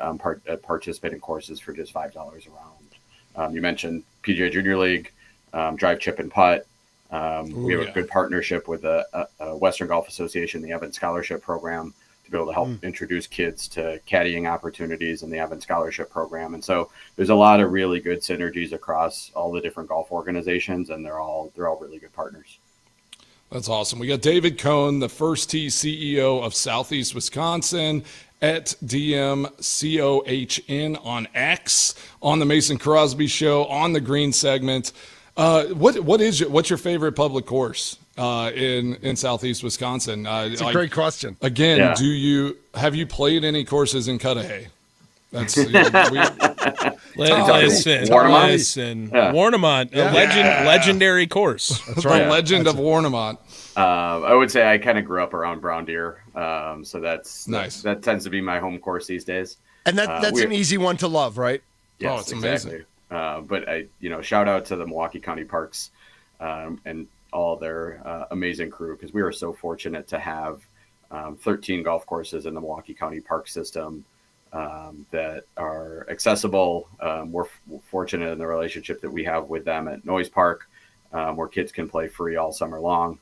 participate in courses for just $5 a round. You mentioned PGA Junior League, Drive, Chip, and Putt. We have a good partnership with the Western Golf Association, the Evans Scholarship Program, to be able to help introduce kids to caddying opportunities in the Evans Scholarship Program. And so there's a lot of really good synergies across all the different golf organizations, and they're all really good partners. That's awesome. We got David Cohn, the First Tee CEO of Southeast Wisconsin, at DMCOHN on X, on the Mason Crosby Show, on the Green segment. What's your favorite public course in Southeast Wisconsin? It's a great question. Again, have you played any courses in Cudahy? That's Warnemont, a legendary course. That's right. The legend of Warnemont. I would say I kind of grew up around Brown Deer, so that's nice. That tends to be my home course these days. And that's an easy one to love, right? Yes, it's exactly. Amazing. But shout out to the Milwaukee County Parks and all their amazing crew, because we are so fortunate to have 13 golf courses in the Milwaukee County Park system that are accessible. We're fortunate in the relationship that we have with them at Noise Park, where kids can play free all summer long.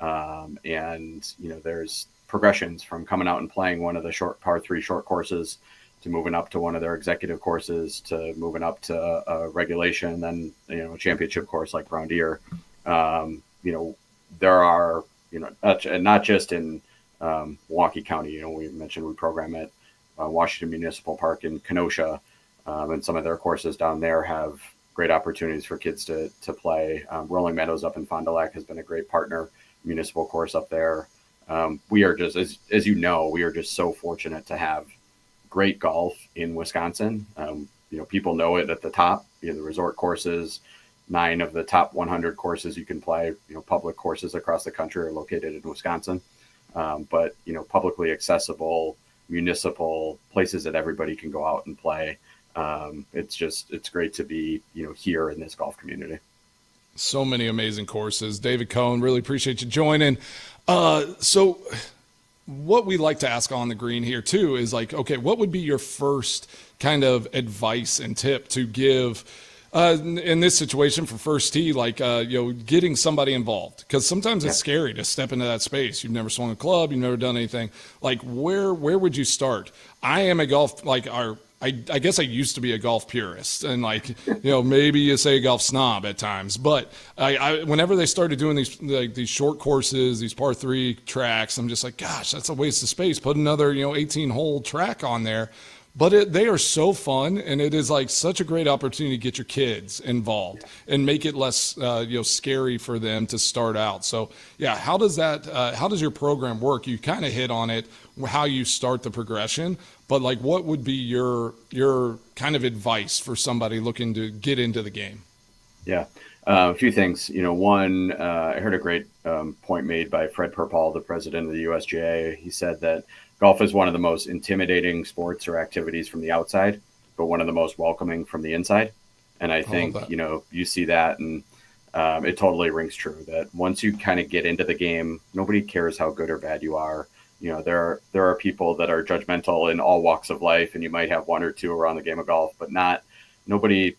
And there's progressions from coming out and playing one of the par 3 short courses to moving up to one of their executive courses, to moving up to a regulation, then a championship course like Brown Deer. There are not just in Milwaukee County. We mentioned we program at Washington Municipal Park in Kenosha, and some of their courses down there have great opportunities for kids to play. Rolling Meadows up in Fond du Lac has been a great partner. Municipal course up there. We are just, as you know, we are just so fortunate to have great golf in Wisconsin. People know it at the top. The resort courses, 9 of the top 100 courses you can play. Public courses across the country are located in Wisconsin. But publicly accessible municipal places that everybody can go out and play. It's great to be here in this golf community. So many amazing courses. David Cohn, really appreciate you joining. So what we like to ask on the green here too is what would be your first kind of advice and tip to give in this situation for First Tee, getting somebody involved? Because sometimes it's scary to step into that space. You've never swung a club, you've never done anything. Where would you start? I am a golf, I guess I used to be a golf purist, and maybe you say a golf snob at times, but I whenever they started doing these short courses, these par 3 tracks, I'm just like, gosh, that's a waste of space. Put another 18-hole track on there. But they are so fun, and it is such a great opportunity to get your kids involved and make it less scary for them to start out. So how does your program work? You kind of hit on it, how you start the progression, but what would be your kind of advice for somebody looking to get into the game? Yeah, a few things. One, I heard a great point made by Fred Perpall, the president of the USGA. He said that golf is one of the most intimidating sports or activities from the outside, but one of the most welcoming from the inside. And I think, you see that, and it totally rings true that once you kind of get into the game, nobody cares how good or bad you are. There are people that are judgmental in all walks of life, and you might have one or two around the game of golf, but nobody's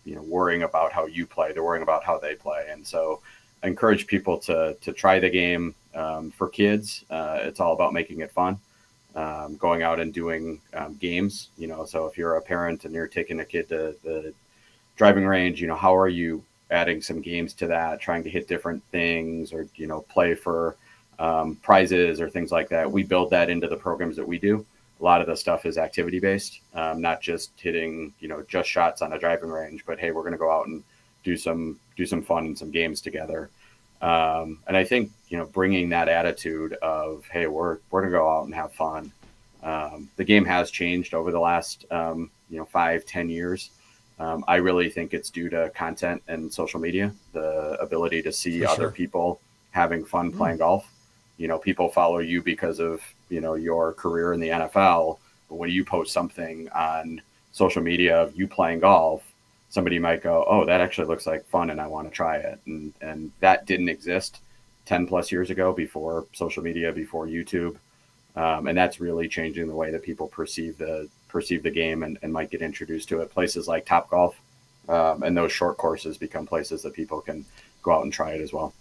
worrying about how you play. They're worrying about how they play. And so I encourage people to try the game. For kids, it's all about making it fun, going out and doing games. So if you're a parent and you're taking a kid to the driving range, how are you adding some games to that, trying to hit different things, or play for prizes or things like that? We build that into the programs that we do. A lot of the stuff is activity based, not just hitting just shots on a driving range, but hey, we're going to go out and do some fun and some games together. And I think, bringing that attitude of, hey, we're going to go out and have fun. The game has changed over the last, 5-10 years. I really think it's due to content and social media, the ability to see other people having fun playing golf. people follow you because of, your career in the NFL. But when you post something on social media of you playing golf, somebody might go, oh, that actually looks like fun and I want to try it. And that didn't exist 10 plus years ago, before social media, before YouTube. And that's really changing the way that people perceive the game and might get introduced to it. Places like Topgolf and those short courses become places that people can go out and try it as well.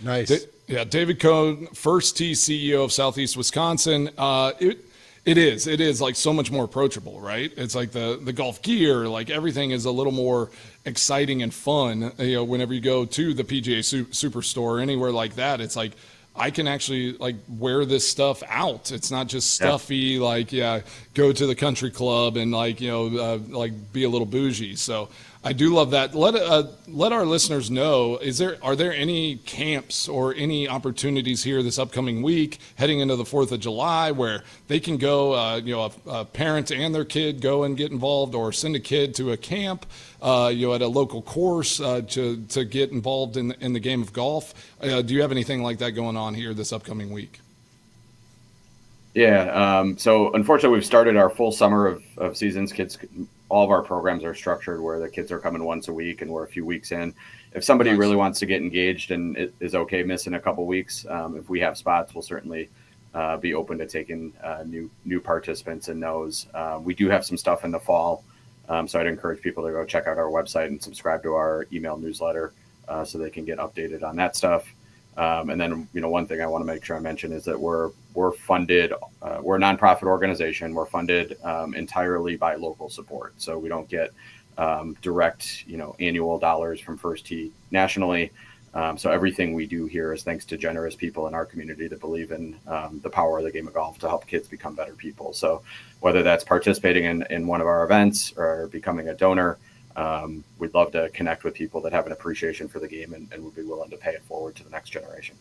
Nice. David Cohn, First Tee CEO of Southeast Wisconsin. It is like so much more approachable, right? It's like the golf gear, like everything is a little more exciting and fun. Whenever you go to the PGA Superstore, anywhere like that, it's like I can actually like wear this stuff out. It's not just stuffy, go to the country club and like be a little bougie. So I do love that. Let our listeners know, are there any camps or any opportunities here this upcoming week heading into the 4th of July where they can go, a parent and their kid go and get involved, or send a kid to a camp, at a local course to get involved in the game of golf? Do you have anything like that going on here this upcoming week? Yeah. So unfortunately, we've started our full summer of seasons. All of our programs are structured where the kids are coming once a week, and we're a few weeks in. If somebody really wants to get engaged and it is okay missing a couple weeks, if we have spots, we'll certainly be open to taking new participants in those. We do have some stuff in the fall, so I'd encourage people to go check out our website and subscribe to our email newsletter so they can get updated on that stuff. And then, one thing I want to make sure I mention is that we're funded. We're a nonprofit organization. We're funded entirely by local support. So we don't get direct, annual dollars from First Tee nationally. So everything we do here is thanks to generous people in our community that believe in the power of the game of golf to help kids become better people. So whether that's participating in one of our events or becoming a donor, we'd love to connect with people that have an appreciation for the game and would be willing to pay it forward to the next generation.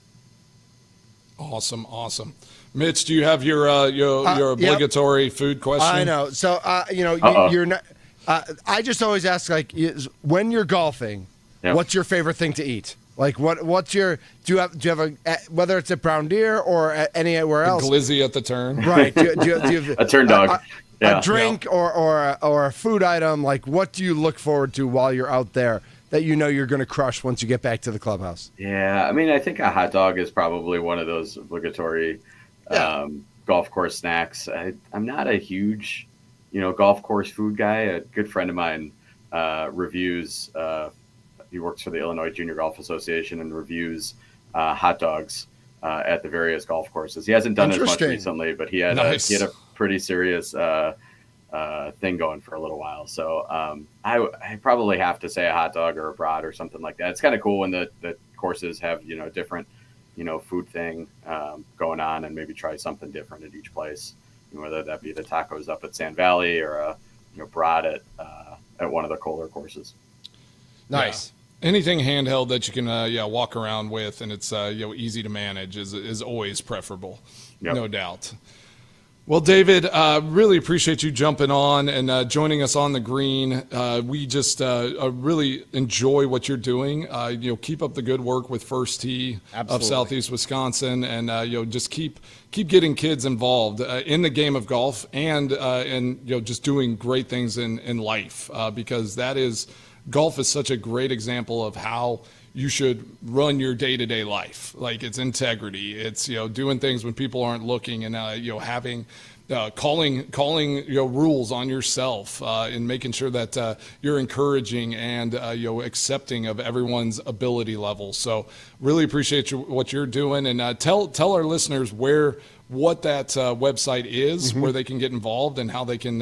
Awesome. Mitch, do you have your obligatory food question? I know. So, you're not. I just always ask, when you're golfing, what's your favorite thing to eat? Like, what's your? Do you have a, whether it's at Brown Deer or anywhere else? Glizzy at the turn, right? Do you have a turn dog? A drink or a food item, like what do you look forward to while you're out there that you're going to crush once you get back to the clubhouse? Yeah, I mean, I think a hot dog is probably one of those obligatory golf course snacks. I'm not a huge, golf course food guy. A good friend of mine reviews. He works for the Illinois Junior Golf Association and reviews hot dogs at the various golf courses. He hasn't done as much recently, but he had a pretty serious thing going for a little while. So I probably have to say a hot dog or a brat or something like that. It's kind of cool when the courses have, different, food thing going on, and maybe try something different at each place, whether that be the tacos up at Sand Valley or a brat at one of the Kohler courses. Nice. Yeah. Anything handheld that you can walk around with and it's easy to manage is always preferable. Yep. No doubt. Well, David, really appreciate you jumping on and joining us on the green. We just really enjoy what you're doing. Keep up the good work with First Tee of Southeast Wisconsin, and just keep getting kids involved in the game of golf and just doing great things in life, because golf is such a great example of how you should run your day-to-day life. Like, it's integrity. It's, doing things when people aren't looking, and, having, calling rules on yourself, and making sure that you're encouraging and, accepting of everyone's ability level. So really appreciate what you're doing, and tell our listeners what that website is, where they can get involved and how they can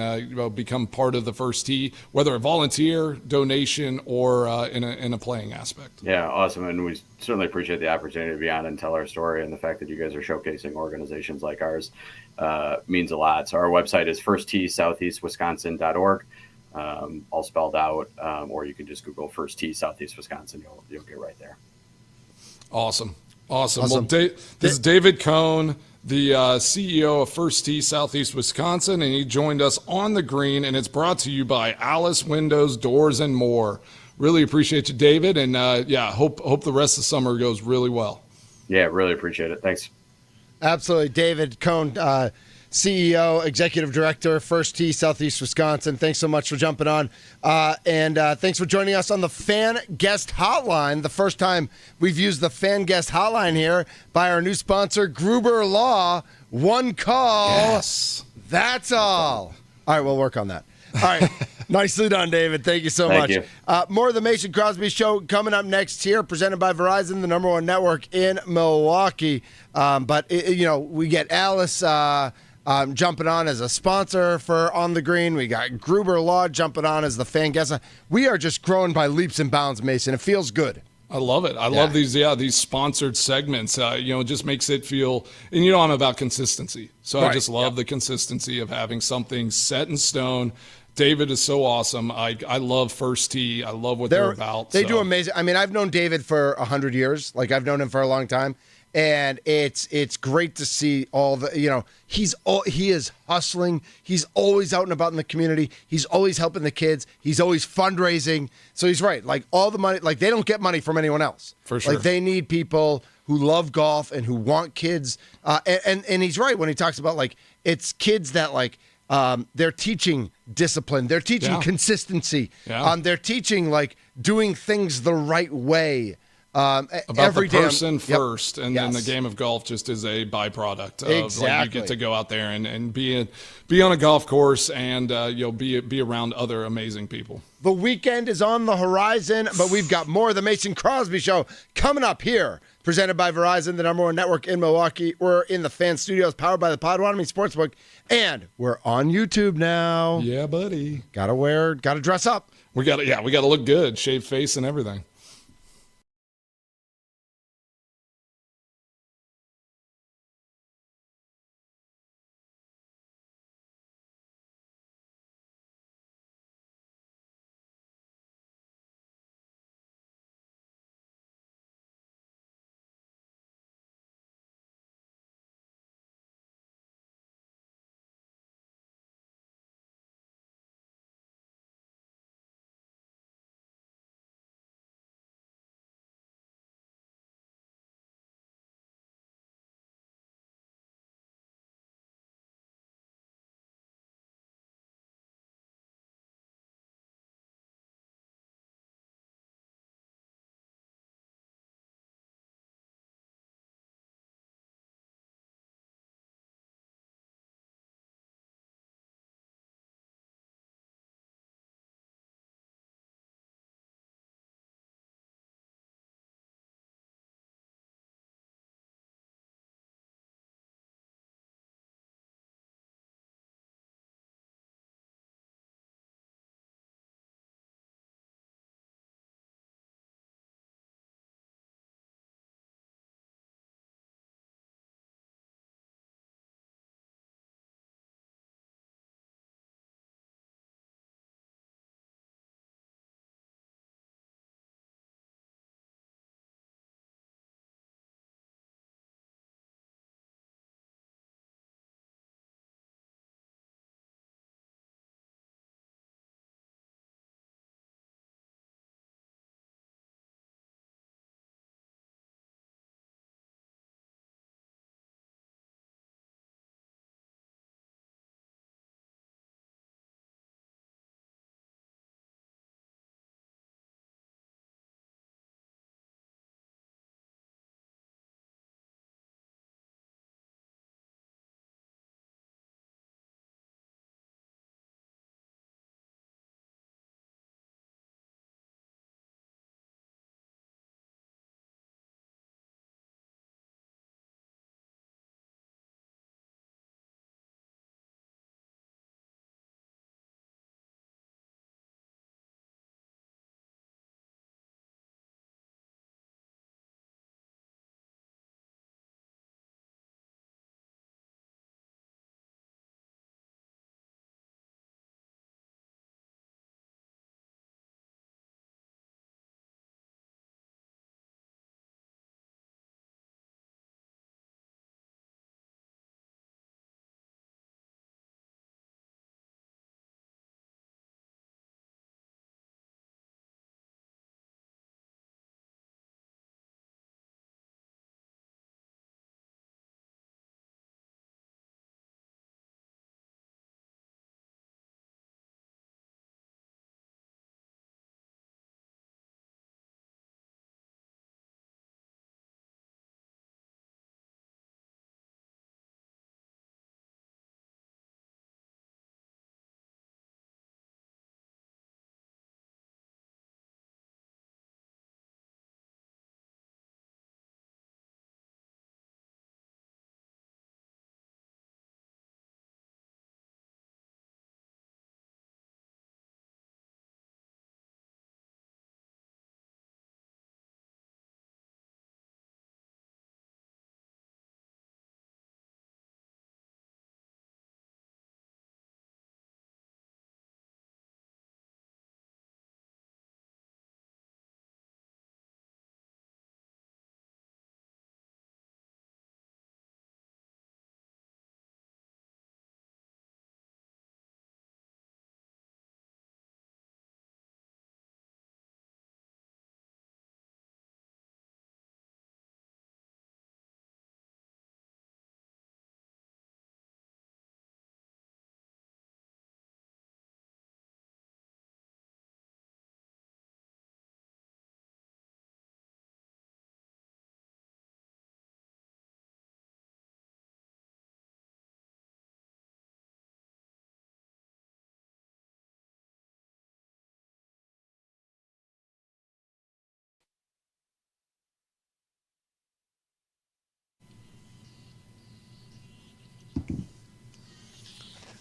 become part of the First Tee, whether a volunteer, donation, or in a playing aspect. Yeah, awesome. And we certainly appreciate the opportunity to be on and tell our story, and the fact that you guys are showcasing organizations like ours means a lot. So our website is firstteesoutheastwisconsin.org, all spelled out, or you can just Google First Tee Southeast Wisconsin. You'll get right there. Awesome. Well, this is David Cohn, the CEO of First Tee Southeast Wisconsin, and he joined us on the green, and it's brought to you by Alice Windows, Doors, and More. Really appreciate you, David, and hope the rest of the summer goes really well. Yeah, really appreciate it. Thanks. Absolutely. David Cohn, CEO, Executive Director, First Tee, Southeast Wisconsin. Thanks so much for jumping on. And thanks for joining us on the Fan Guest Hotline. The first time we've used the Fan Guest Hotline here by our new sponsor, Gruber Law. One call. Yes. That's all. All right, we'll work on that. All right. Nicely done, David. Thank you so much. You. More of the Mason Crosby Show coming up next here, presented by Verizon, the number one network in Milwaukee. We get Alice jumping on as a sponsor for On the Green. We got Gruber Law jumping on as the fan guest. We are just growing by leaps and bounds, Mason. It feels good. I love it. I love these sponsored segments. It just makes it feel, and I'm about consistency. So right. I just love the consistency of having something set in stone. David is so awesome. I love First Tee. I love what they're about. They do amazing. I mean, I've known David for 100 years. Like, I've known him for a long time. And it's great to see all the, he is hustling. He's always out and about in the community. He's always helping the kids. He's always fundraising. So he's right. Like, all the money, like, they don't get money from anyone else. For sure. Like, they need people who love golf and who want kids. And he's right when he talks about, like, it's kids that, like, they're teaching discipline. They're teaching consistency. Yeah. They're teaching, like, doing things the right way. About every the person first, yep. and then the game of golf just is a byproduct of like, you get to go out there and be on a golf course and be around other amazing people. The weekend is on the horizon, but we've got more of the Mason Crosby Show coming up here, presented by Verizon, the number one network in Milwaukee. We're in the Fan Studios, powered by the Potawatomi Sportsbook, and we're on YouTube now. Yeah, buddy. Gotta dress up. We gotta look good, shave face and everything.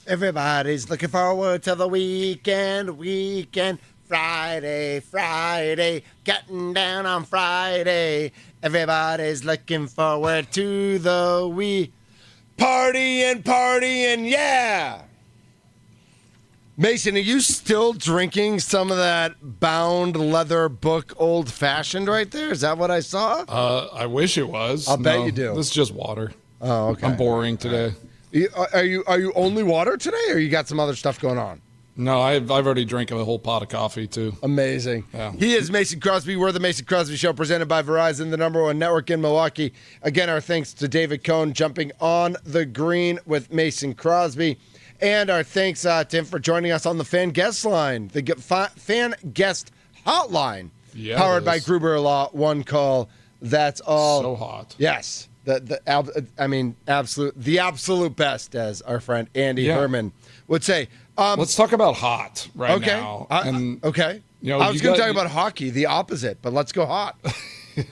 Everybody's looking forward to the weekend. Friday, getting down on Friday. Everybody's looking forward to the partying, yeah. Mason, are you still drinking some of that bound leather book old fashioned right there? Is that what I saw? I wish it was. I'll bet you do. This is just water. Oh, okay. I'm boring today. Are you only water today, or you got some other stuff going on? No, I've already drank a whole pot of coffee too. Amazing. Yeah. He is Mason Crosby. We're the Mason Crosby Show, presented by Verizon, the #1 network in Milwaukee. Again, our thanks to David Cohn jumping on the green with Mason Crosby. And our thanks to him for joining us on the fan guest line, the fan guest hotline, powered by Gruber Law. One call. That's all. So hot. Yes. The absolute best, as our friend Andy Herman would say. Let's talk about hot now. Okay. You know, I was going to talk about hockey, the opposite, but let's go hot.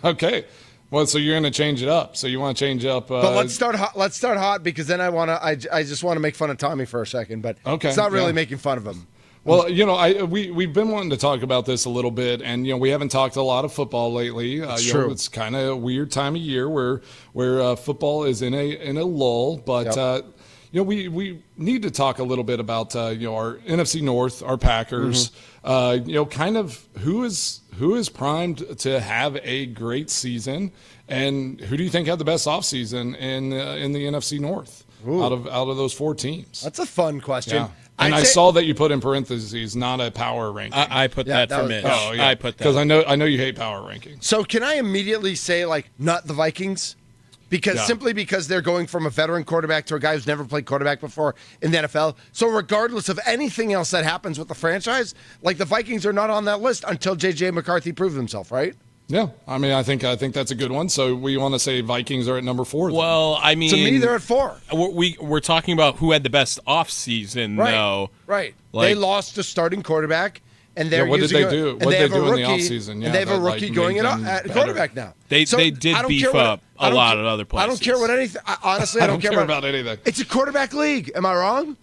Okay. Well, so you're going to change it up. So you want to change up. But let's start hot. Let's start hot because then I just want to make fun of Tommy for a second, but it's not really making fun of him. Well, you know, we've been wanting to talk about this a little bit, and you know, we haven't talked a lot of football lately. True. It's kind of a weird time of year where football is in a lull, but you know, we need to talk a little bit about you know, our NFC North, our Packers. You know, kind of who is primed to have a great season, and who do you think had the best offseason in the NFC North out of those 4 teams? That's a fun question. Yeah. And I saw that you put in parentheses, not a power ranking. I put that for Mitch. Oh, yeah. I put that because I know you hate power rankings. So can I immediately say, like, not the Vikings? Simply because they're going from a veteran quarterback to a guy who's never played quarterback before in the NFL. So regardless of anything else that happens with the franchise, like, the Vikings are not on that list until J.J. McCarthy proves himself, right? Yeah, I mean, I think that's a good one. So we want to say Vikings are at number 4. Then. Well, I mean, to me, they're at 4. We're talking about who had the best offseason, though. Right. They lost a starting quarterback, and they're what did they do? What did they do in the offseason? And they have a rookie going at quarterback now. They did beef up a lot of other places. I don't care what anything. Honestly, I don't care about anything. It's a quarterback league. Am I wrong?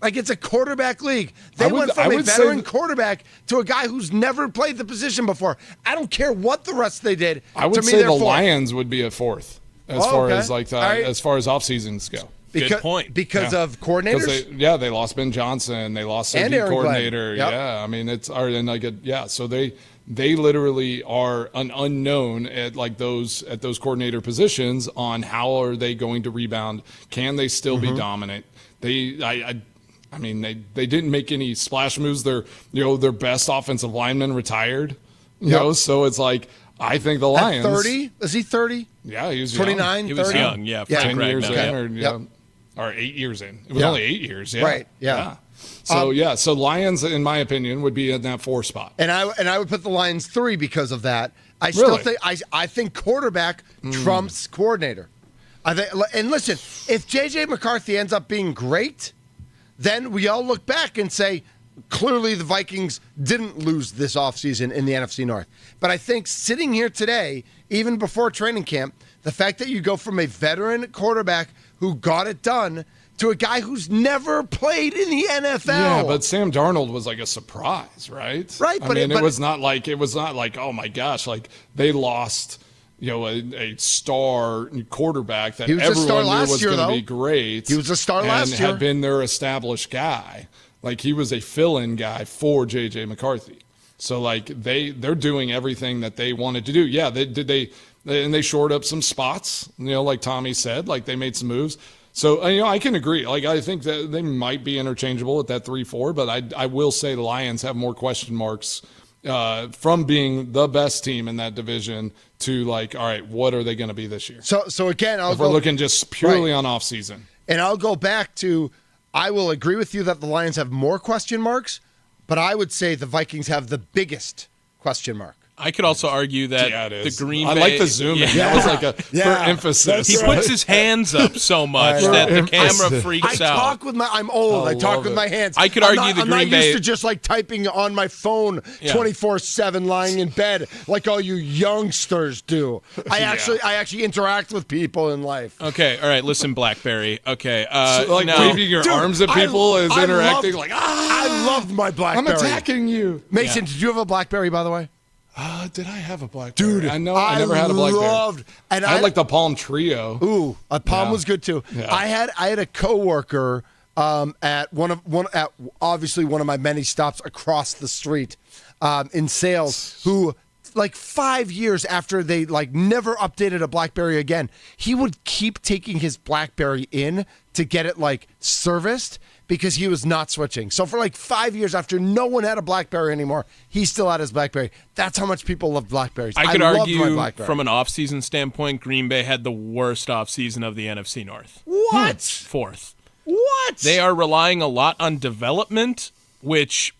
Like, it's a quarterback league. They went from a veteran quarterback to a guy who's never played the position before. I don't care what the rest they did. I would say the Lions would be a 4th as far as as far as off seasons go. Good point. Because of coordinators. They lost Ben Johnson. They lost their coordinator. Yep. Yeah, I mean so they literally are an unknown at those coordinator positions on how are they going to rebound. Can they still be dominant? I mean, they didn't make any splash moves. Their best offensive lineman retired. You know, so it's like, I think the Lions. At 30? Is he 30? Yeah, he was 29, young. 30? He was young, yeah. 10 years in, Yep. or 8 years in. It was only 8 years, yeah. Right, yeah. So Lions, in my opinion, would be in that 4 spot. And I would put the Lions 3 because of that. I still think I think quarterback trumps coordinator. And listen, if J.J. McCarthy ends up being great, then we all look back and say, clearly the Vikings didn't lose this offseason in the NFC North. But I think sitting here today, even before training camp, the fact that you go from a veteran quarterback who got it done to a guy who's never played in the NFL. Yeah, but Sam Darnold was like a surprise, right? Right, but it was not like oh my gosh, like they lost a star quarterback that everyone knew was going to be great. He was a star last year. And had been their established guy. Like, he was a fill-in guy for J.J. McCarthy. So, like, they're doing everything that they wanted to do. Yeah, they shored up some spots, like Tommy said. Like, they made some moves. So, I can agree. Like, I think that they might be interchangeable at that 3-4, but I will say the Lions have more question marks from being the best team in that division to, like, all right, what are they going to be this year? So again, we're looking just purely on offseason. And I'll go back to, I will agree with you that the Lions have more question marks, but I would say the Vikings have the biggest question mark. I could also argue that the Green Bay. I like the zoom in. That was like for emphasis. He puts his hands up so much that the camera freaks out. I'm old. I talk with my hands. I could argue the Green Bay. I'm not used to just like typing on my phone 24/7, lying in bed like all you youngsters do. I actually interact with people in life. Okay, all right. Listen, BlackBerry. Okay, waving your arms at people is interacting. I loved my BlackBerry. I'm attacking you, Mason. Did you have a BlackBerry, by the way? Did I have a BlackBerry? Dude, I know I never had a BlackBerry. And I had like the Palm Trio. Ooh, a Palm was good too. Yeah. I had a coworker at obviously one of my many stops across the street in sales who, like 5 years after they like never updated a BlackBerry again, he would keep taking his BlackBerry in to get it like serviced because he was not switching. So for like 5 years after no one had a BlackBerry anymore, he still had his BlackBerry. That's how much people love BlackBerries. I could argue from an offseason standpoint, Green Bay had the worst offseason of the NFC North. What? Fourth. What? They are relying a lot on development, which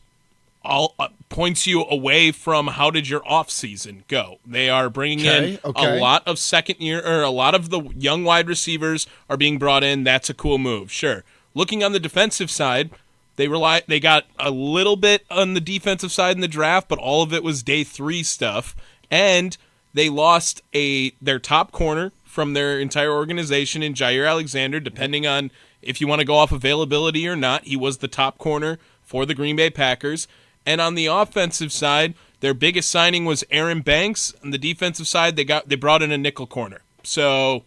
all points you away from how did your offseason go. They are bringing in a lot of a lot of the young wide receivers are being brought in. That's a cool move, sure. Looking on the defensive side, they got a little bit on the defensive side in the draft, but all of it was day 3 stuff. And they lost their top corner from their entire organization in Jair Alexander, depending on if you want to go off availability or not. He was the top corner for the Green Bay Packers. And on the offensive side, their biggest signing was Aaron Banks. On the defensive side, they brought in a nickel corner. So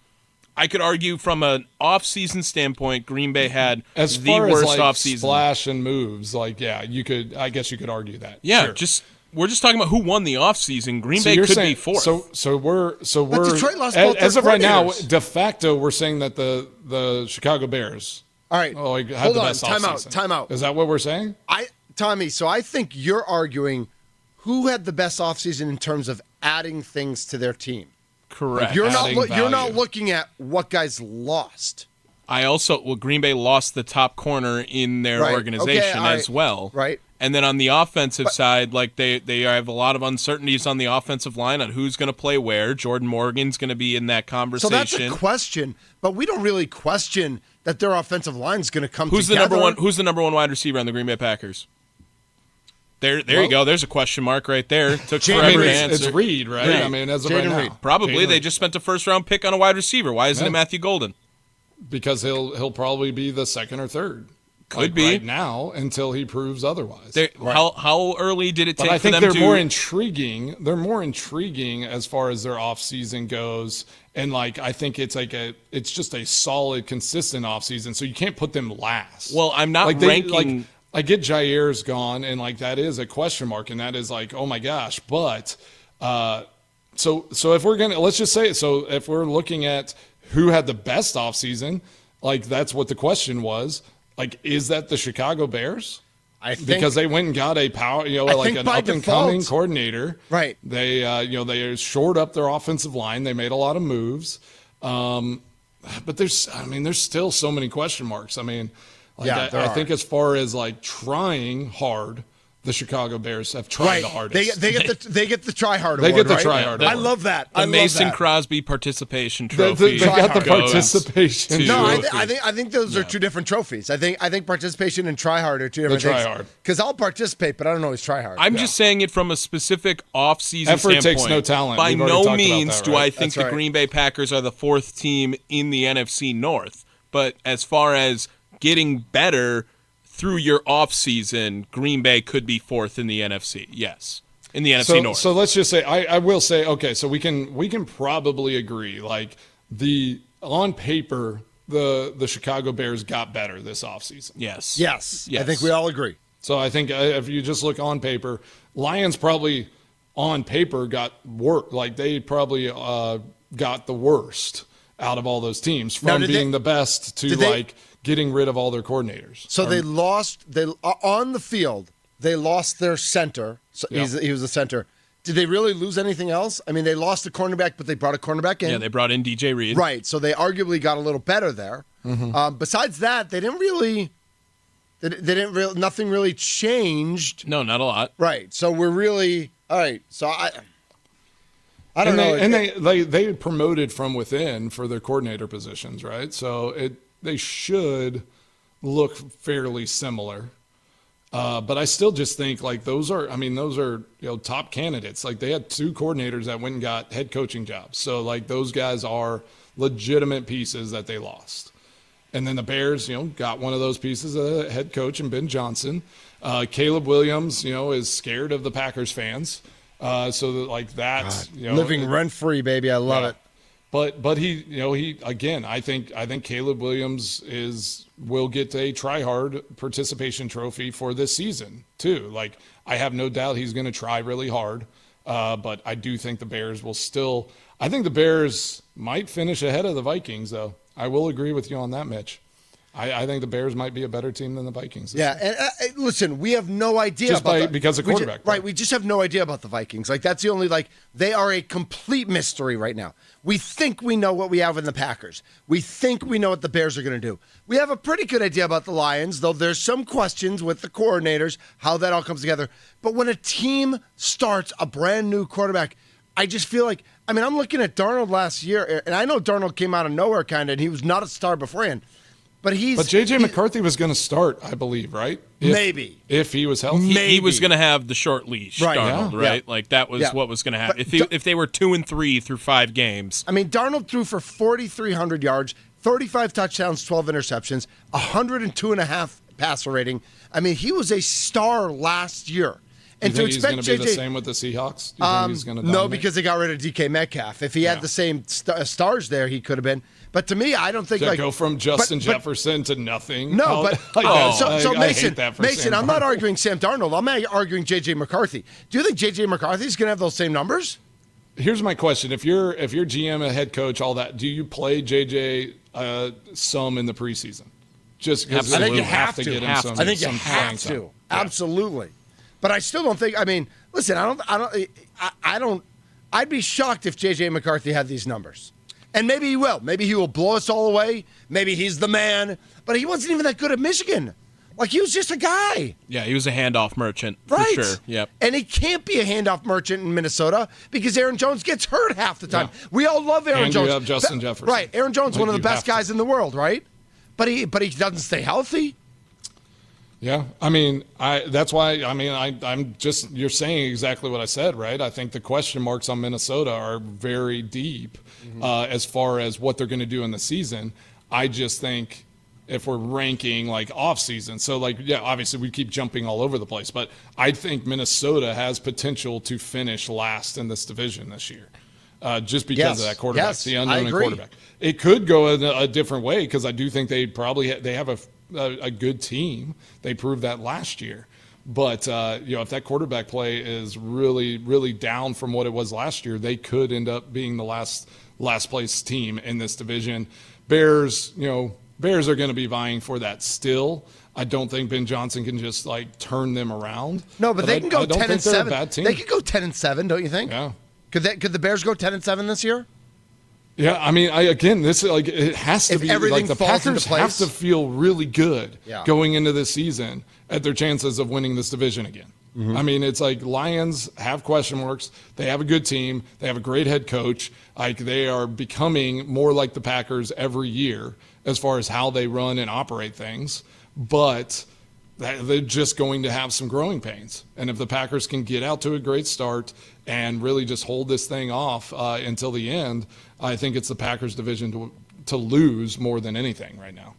I could argue from an off-season standpoint, Green Bay had the worst off-season. Splash and moves, I guess you could argue that. Yeah, sure. We're just talking about who won the off-season. Green Bay could be fourth. So we're but Detroit lost both as of right now, coordinators. de facto, we're saying that the Chicago Bears. All right, hold on. Time out. Is that what we're saying? Tommy, so I think you're arguing who had the best offseason in terms of adding things to their team. Correct. You're not looking at what guys lost. Green Bay lost the top corner in their organization as well. Right. And then on the offensive side, they have a lot of uncertainties on the offensive line on who's going to play where. Jordan Morgan's going to be in that conversation. So that's a question, but we don't really question that their offensive line is going to come Who's together. Who's the number one wide receiver on the Green Bay Packers? There you go. There's a question mark right there. Took forever to answer. It's Reed, right? Yeah. I mean, as of right now. Probably. They just spent a first-round pick on a wide receiver. Why isn't it Matthew Golden? Because he'll probably be the second or third. Could be right now until he proves otherwise. How early did it take I think for them they're more intriguing. They're more intriguing as far as their offseason goes. And I think it's just a solid, consistent offseason. So you can't put them last. Well, I'm not ranking. I get Jair's gone, and that is a question mark, and that is oh my gosh. But so if we're let's just say it. So if we're looking at who had the best offseason, that's what the question was. Is that the Chicago Bears? I think because they went and got a power, an up and coming coordinator. Right. They they shored up their offensive line. They made a lot of moves. But there's still so many question marks. I think as far as trying hard, the Chicago Bears have tried the hardest. They get the try hard award. They get the try hard award. I love that. The Mason Crosby participation trophy. They got the participation. No, I think those are two different trophies. I think participation and try hard are two different things. Try hard. Because I'll participate, but I don't always try hard. I'm just saying it from a specific off-season standpoint. Effort takes no talent. By no means do I think the Green Bay Packers are the fourth team in the NFC North. But as far as getting better through your offseason, Green Bay could be fourth in the NFC. Yes, in the NFC North. So let's just say I will say, okay, so we can probably agree. On paper, the Chicago Bears got better this offseason. Yes. I think we all agree. So I think if you just look on paper, Lions probably on paper got work. They probably got the worst out of all those teams from being the best to getting rid of all their coordinators. So they lost. On the field, they lost their center. So he was the center. Did they really lose anything else? They lost a cornerback, but they brought a cornerback in. Yeah, they brought in DJ Reed. Right. So they arguably got a little better there. Mm-hmm. Besides that, they didn't really. Nothing really changed. No, not a lot. Right. So we're really all right. So I don't know. And they promoted from within for their coordinator positions, right? So they should look fairly similar. But I still just think those are top candidates. Like they had 2 coordinators that went and got head coaching jobs. So those guys are legitimate pieces that they lost. And then the Bears, got one of those pieces, a head coach in Ben Johnson. Caleb Williams, is scared of the Packers fans. So that living rent free, baby. I love it. But he again, I think Caleb Williams will get a try hard participation trophy for this season too. I have no doubt he's going to try really hard. But I do think the Bears will still. I think the Bears might finish ahead of the Vikings, though. I will agree with you on that, Mitch. I think the Bears might be a better team than the Vikings. Yeah, and listen, we have no idea because of quarterback. Right, we just have no idea about the Vikings. That's the only they are a complete mystery right now. We think we know what we have in the Packers. We think we know what the Bears are going to do. We have a pretty good idea about the Lions, though there's some questions with the coordinators, how that all comes together. But when a team starts a brand new quarterback, I just feel I'm looking at Darnold last year, and I know Darnold came out of nowhere kind of, and he was not a star beforehand. But J.J. McCarthy was going to start, I believe, right? Maybe. If he was healthy. He was going to have the short leash, right, Darnold, right? Yeah. That was what was going to happen. If they were 2-3 through 5 games. Darnold threw for 4,300 yards, 35 touchdowns, 12 interceptions, 102.5 passer rating. He was a star last year. And to expect he's going to be the same with the Seahawks? Do you think he's going to dominate? No, because they got rid of DK Metcalf. If he had the same stars there, he could have been. But to me, I don't think go from Justin Jefferson to nothing. No, so Mason, I hate that I'm not arguing Sam Darnold. I'm arguing J.J. McCarthy. Do you think J.J. McCarthy is going to have those same numbers? Here's my question: If you're GM, a head coach, all that, do you play J.J. Some in the preseason? Just because I think you have to to get him some. I think you have to. Yeah. Absolutely. But I still don't think. Listen, I don't. I'd be shocked if J.J. McCarthy had these numbers. And maybe he will. Maybe he will blow us all away. Maybe he's the man. But he wasn't even that good at Michigan. He was just a guy. Yeah, he was a handoff merchant, right? For sure. Yep. And he can't be a handoff merchant in Minnesota because Aaron Jones gets hurt half the time. Yeah. We all love Aaron Jones. You have Justin Jefferson. Right. Aaron Jones, one of the best guys in the world, right? But he doesn't stay healthy. Yeah, that's why. I'm just. You're saying exactly what I said, right? I think the question marks on Minnesota are very deep as far as what they're going to do in the season. I just think if we're ranking off season, so obviously we keep jumping all over the place, but I think Minnesota has potential to finish last in this division this year, just because of that quarterback, the unknown quarterback. It could go a different way because I do think they have a good team. They proved that last year. But, if that quarterback play is really, really down from what it was last year, they could end up being the last place team in this division. Bears are going to be vying for that still. I don't think Ben Johnson can just turn them around. No, but they can go 10-7. They could go 10-7, don't you think? Yeah. Could the Bears go 10-7 this year? Yeah, this it has to be the Packers have to feel really good going into this season at their chances of winning this division again. Mm-hmm. It's Lions have question marks. They have a good team. They have a great head coach. They are becoming more like the Packers every year as far as how they run and operate things. But they're just going to have some growing pains. And if the Packers can get out to a great start and really just hold this thing off until the end, I think it's the Packers division to lose more than anything right now.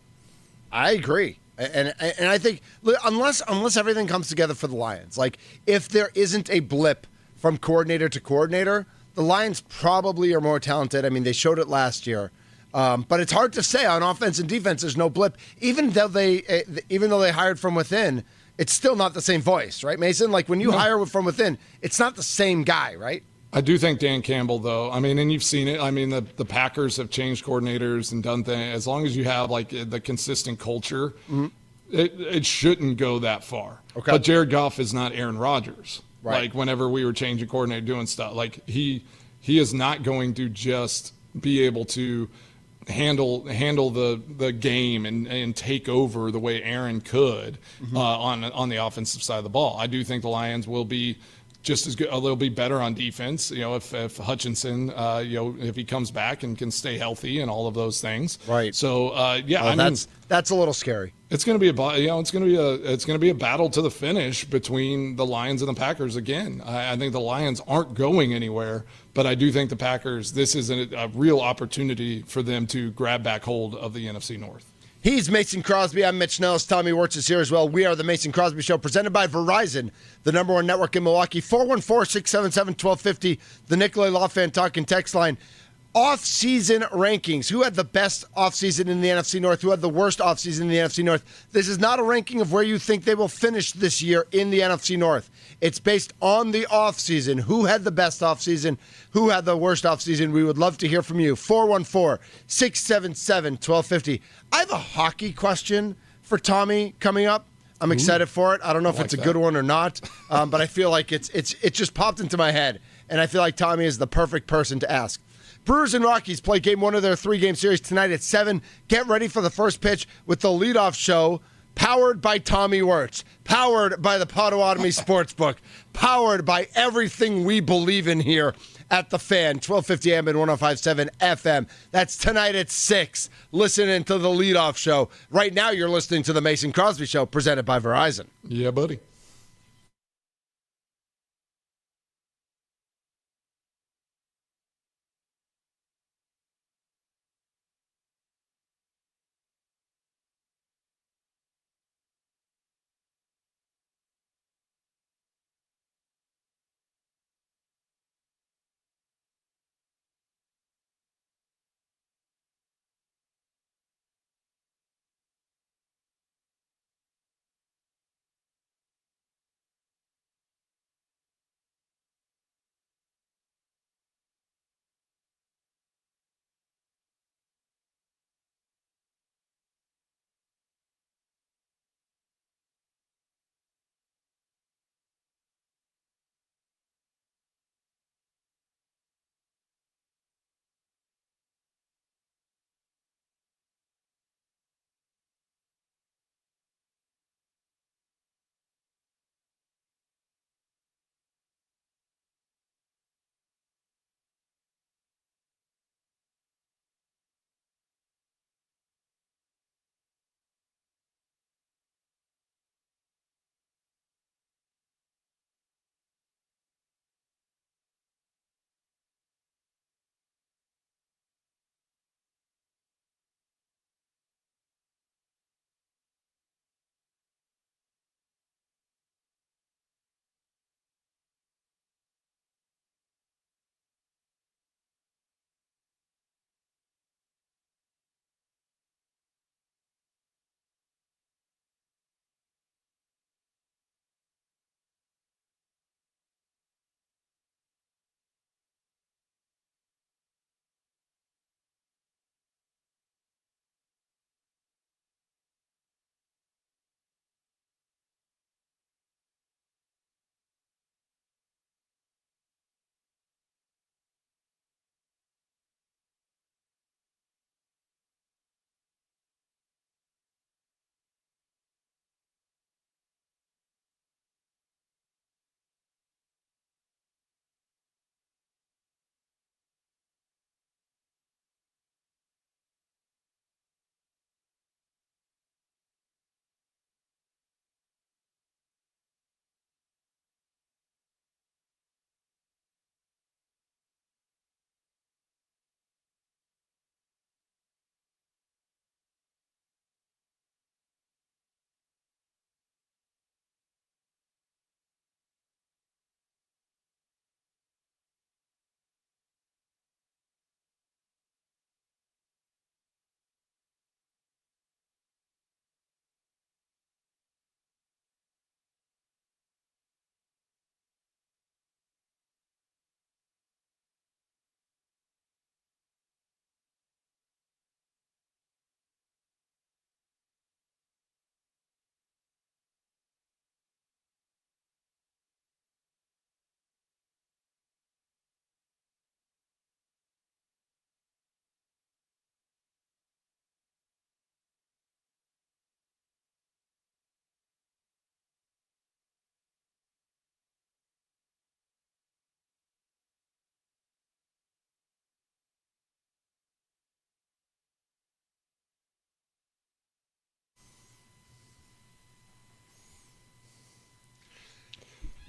I agree. And I think unless everything comes together for the Lions, if there isn't a blip from coordinator to coordinator, the Lions probably are more talented. They showed it last year. But it's hard to say on offense and defense. There's no blip. Even though they hired from within, it's still not the same voice, right, Mason? When you hire from within, it's not the same guy, right? I do think Dan Campbell, though. And you've seen it. The Packers have changed coordinators and done things. As long as you have the consistent culture, it shouldn't go that far. Okay. But Jared Goff is not Aaron Rodgers. Right. Whenever we were changing coordinator, doing stuff, he is not going to just be able to handle the game and take over the way Aaron could on the offensive side of the ball. I do think the Lions will be just as good. They'll be better on defense. If Hutchinson, if he comes back and can stay healthy and all of those things. Right. So that's a little scary. It's going to be it's going to be a battle to the finish between the Lions and the Packers again. I think the Lions aren't going anywhere, but I do think the Packers. This is a real opportunity for them to grab back hold of the NFC North. He's Mason Crosby. I'm Mitch Nelles. Tommy Wirtz is here as well. We are the Mason Crosby Show, presented by Verizon, the number one network in Milwaukee. 414-677-1250, the Nicolay Law Fan Talk and text line. Off-season rankings. Who had the best off-season in the NFC North? Who had the worst off-season in the NFC North? This is not a ranking of where you think they will finish this year in the NFC North. It's based on the off-season. Who had the best off-season? Who had the worst off-season? We would love to hear from you. 414-677-1250. I have a hockey question for Tommy coming up. I'm excited for it. I don't know if it's a good one or not, but I feel like it just popped into my head, and I feel like Tommy is the perfect person to ask. Brewers and Rockies play game one of their 3-game series tonight at 7. Get ready for the first pitch with the leadoff show, powered by Tommy Wirtz, powered by the Potawatomi Sportsbook, powered by everything we believe in here at The Fan, 1250 AM and 105.7 FM. That's tonight at 6, listening to the leadoff show. Right now you're listening to the Mason Crosby Show, presented by Verizon. Yeah, buddy.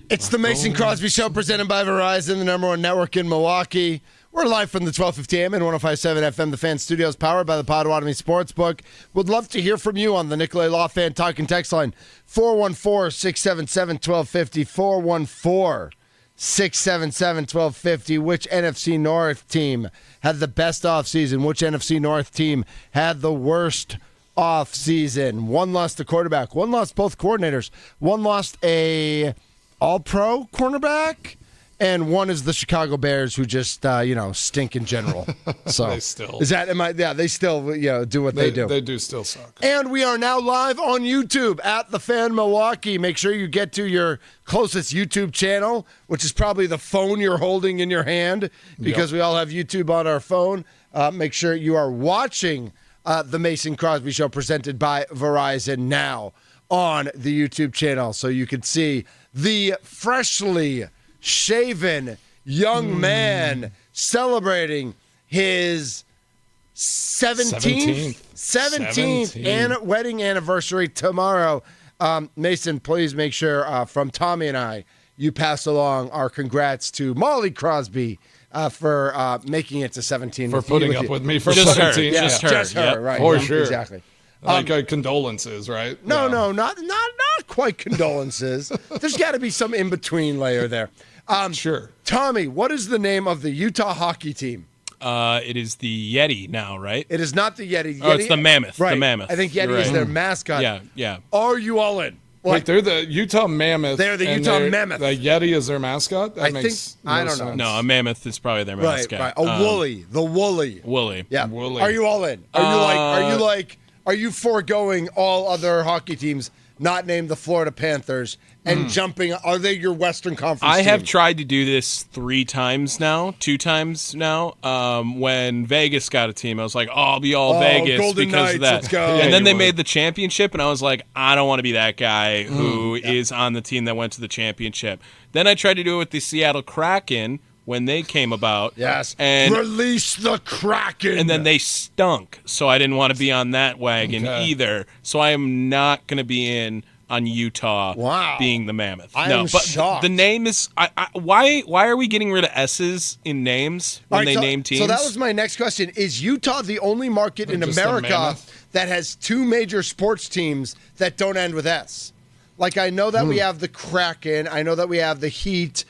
It's the Mason Crosby Show presented by Verizon, the number one network in Milwaukee. We're live from the 1250 AM and 1057 FM, the Fan Studios, powered by the Potawatomi Sportsbook. Would love to hear from you on the Nicolay Law Fan Talk and Text line, 414-677-1250, 414-677-1250. Which NFC North team had the best offseason? Which NFC North team had the worst offseason? One lost the quarterback. One lost both coordinators. One lost a all-pro cornerback, and one is the Chicago Bears, who just stink in general. So they still they still do what they do. They do still suck. And we are now live on YouTube at The Fan Milwaukee. Make sure you get to your closest YouTube channel, which is probably the phone you're holding in your hand, because we all have YouTube on our phone. Make sure you are watching the Mason Crosby Show presented by Verizon now on the YouTube channel, so you can see the freshly shaven young man celebrating his 17th wedding anniversary tomorrow. Mason, please make sure from Tommy and I, you pass along our congrats to Molly Crosby for making it to 17. For putting up with me for just 17. Her. Just her. Just her, right. For sure. Exactly. Condolences, right? No, not quite condolences. There's got to be some in-between layer there. Sure. Tommy, what is the name of the Utah hockey team? It is the Yeti now, right? It is not the Yeti. Oh, it's the Mammoth. Right. The Mammoth. I think Yeti is their mascot. Yeah. Are you all in? Wait, they're the Utah Mammoth. They're the Utah Mammoth. The Yeti is their mascot? I don't know. Sense. No, a Mammoth is probably their mascot. Right. Woolly. The Woolly. Woolly. Yeah. Woolly. Are you all in? Are you foregoing all other hockey teams not named the Florida Panthers and jumping? Are they your Western Conference I team? have tried to do this 2 times now. When Vegas got a team, I was like, I'll be all Vegas Golden because Knights, of that. let's go. And Yeah, then you they would. made the championship, and I was like, I don't want to be that guy who is on the team that went to the championship. Then I tried to do it with the Seattle Kraken when they came about. Yes. And release the Kraken. and then they stunk, so I didn't want to be on that wagon either. So I am not going to be in on Utah being the Mammoth. I am shocked. The name is why are we getting rid of S's in names when they name teams? So that was my next question. Is Utah the only market in Just the America Mammoth? that has 2 major sports teams that don't end with S? Like, I know that we have the Kraken. I know that we have the Heat.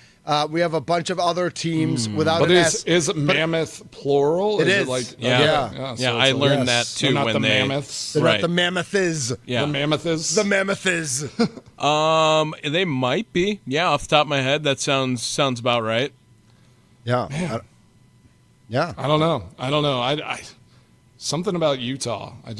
We have a bunch of other teams without But an S. is Mammoth plural? It is. It like, Yeah. so I it's learned yes. that too not when the they Mammoths. They're right. not the Mammoths. Yeah. The Mammoth is. The Mammoths. They might be. Yeah, off the top of my head, that sounds about right. Yeah. I don't know. I something about Utah. I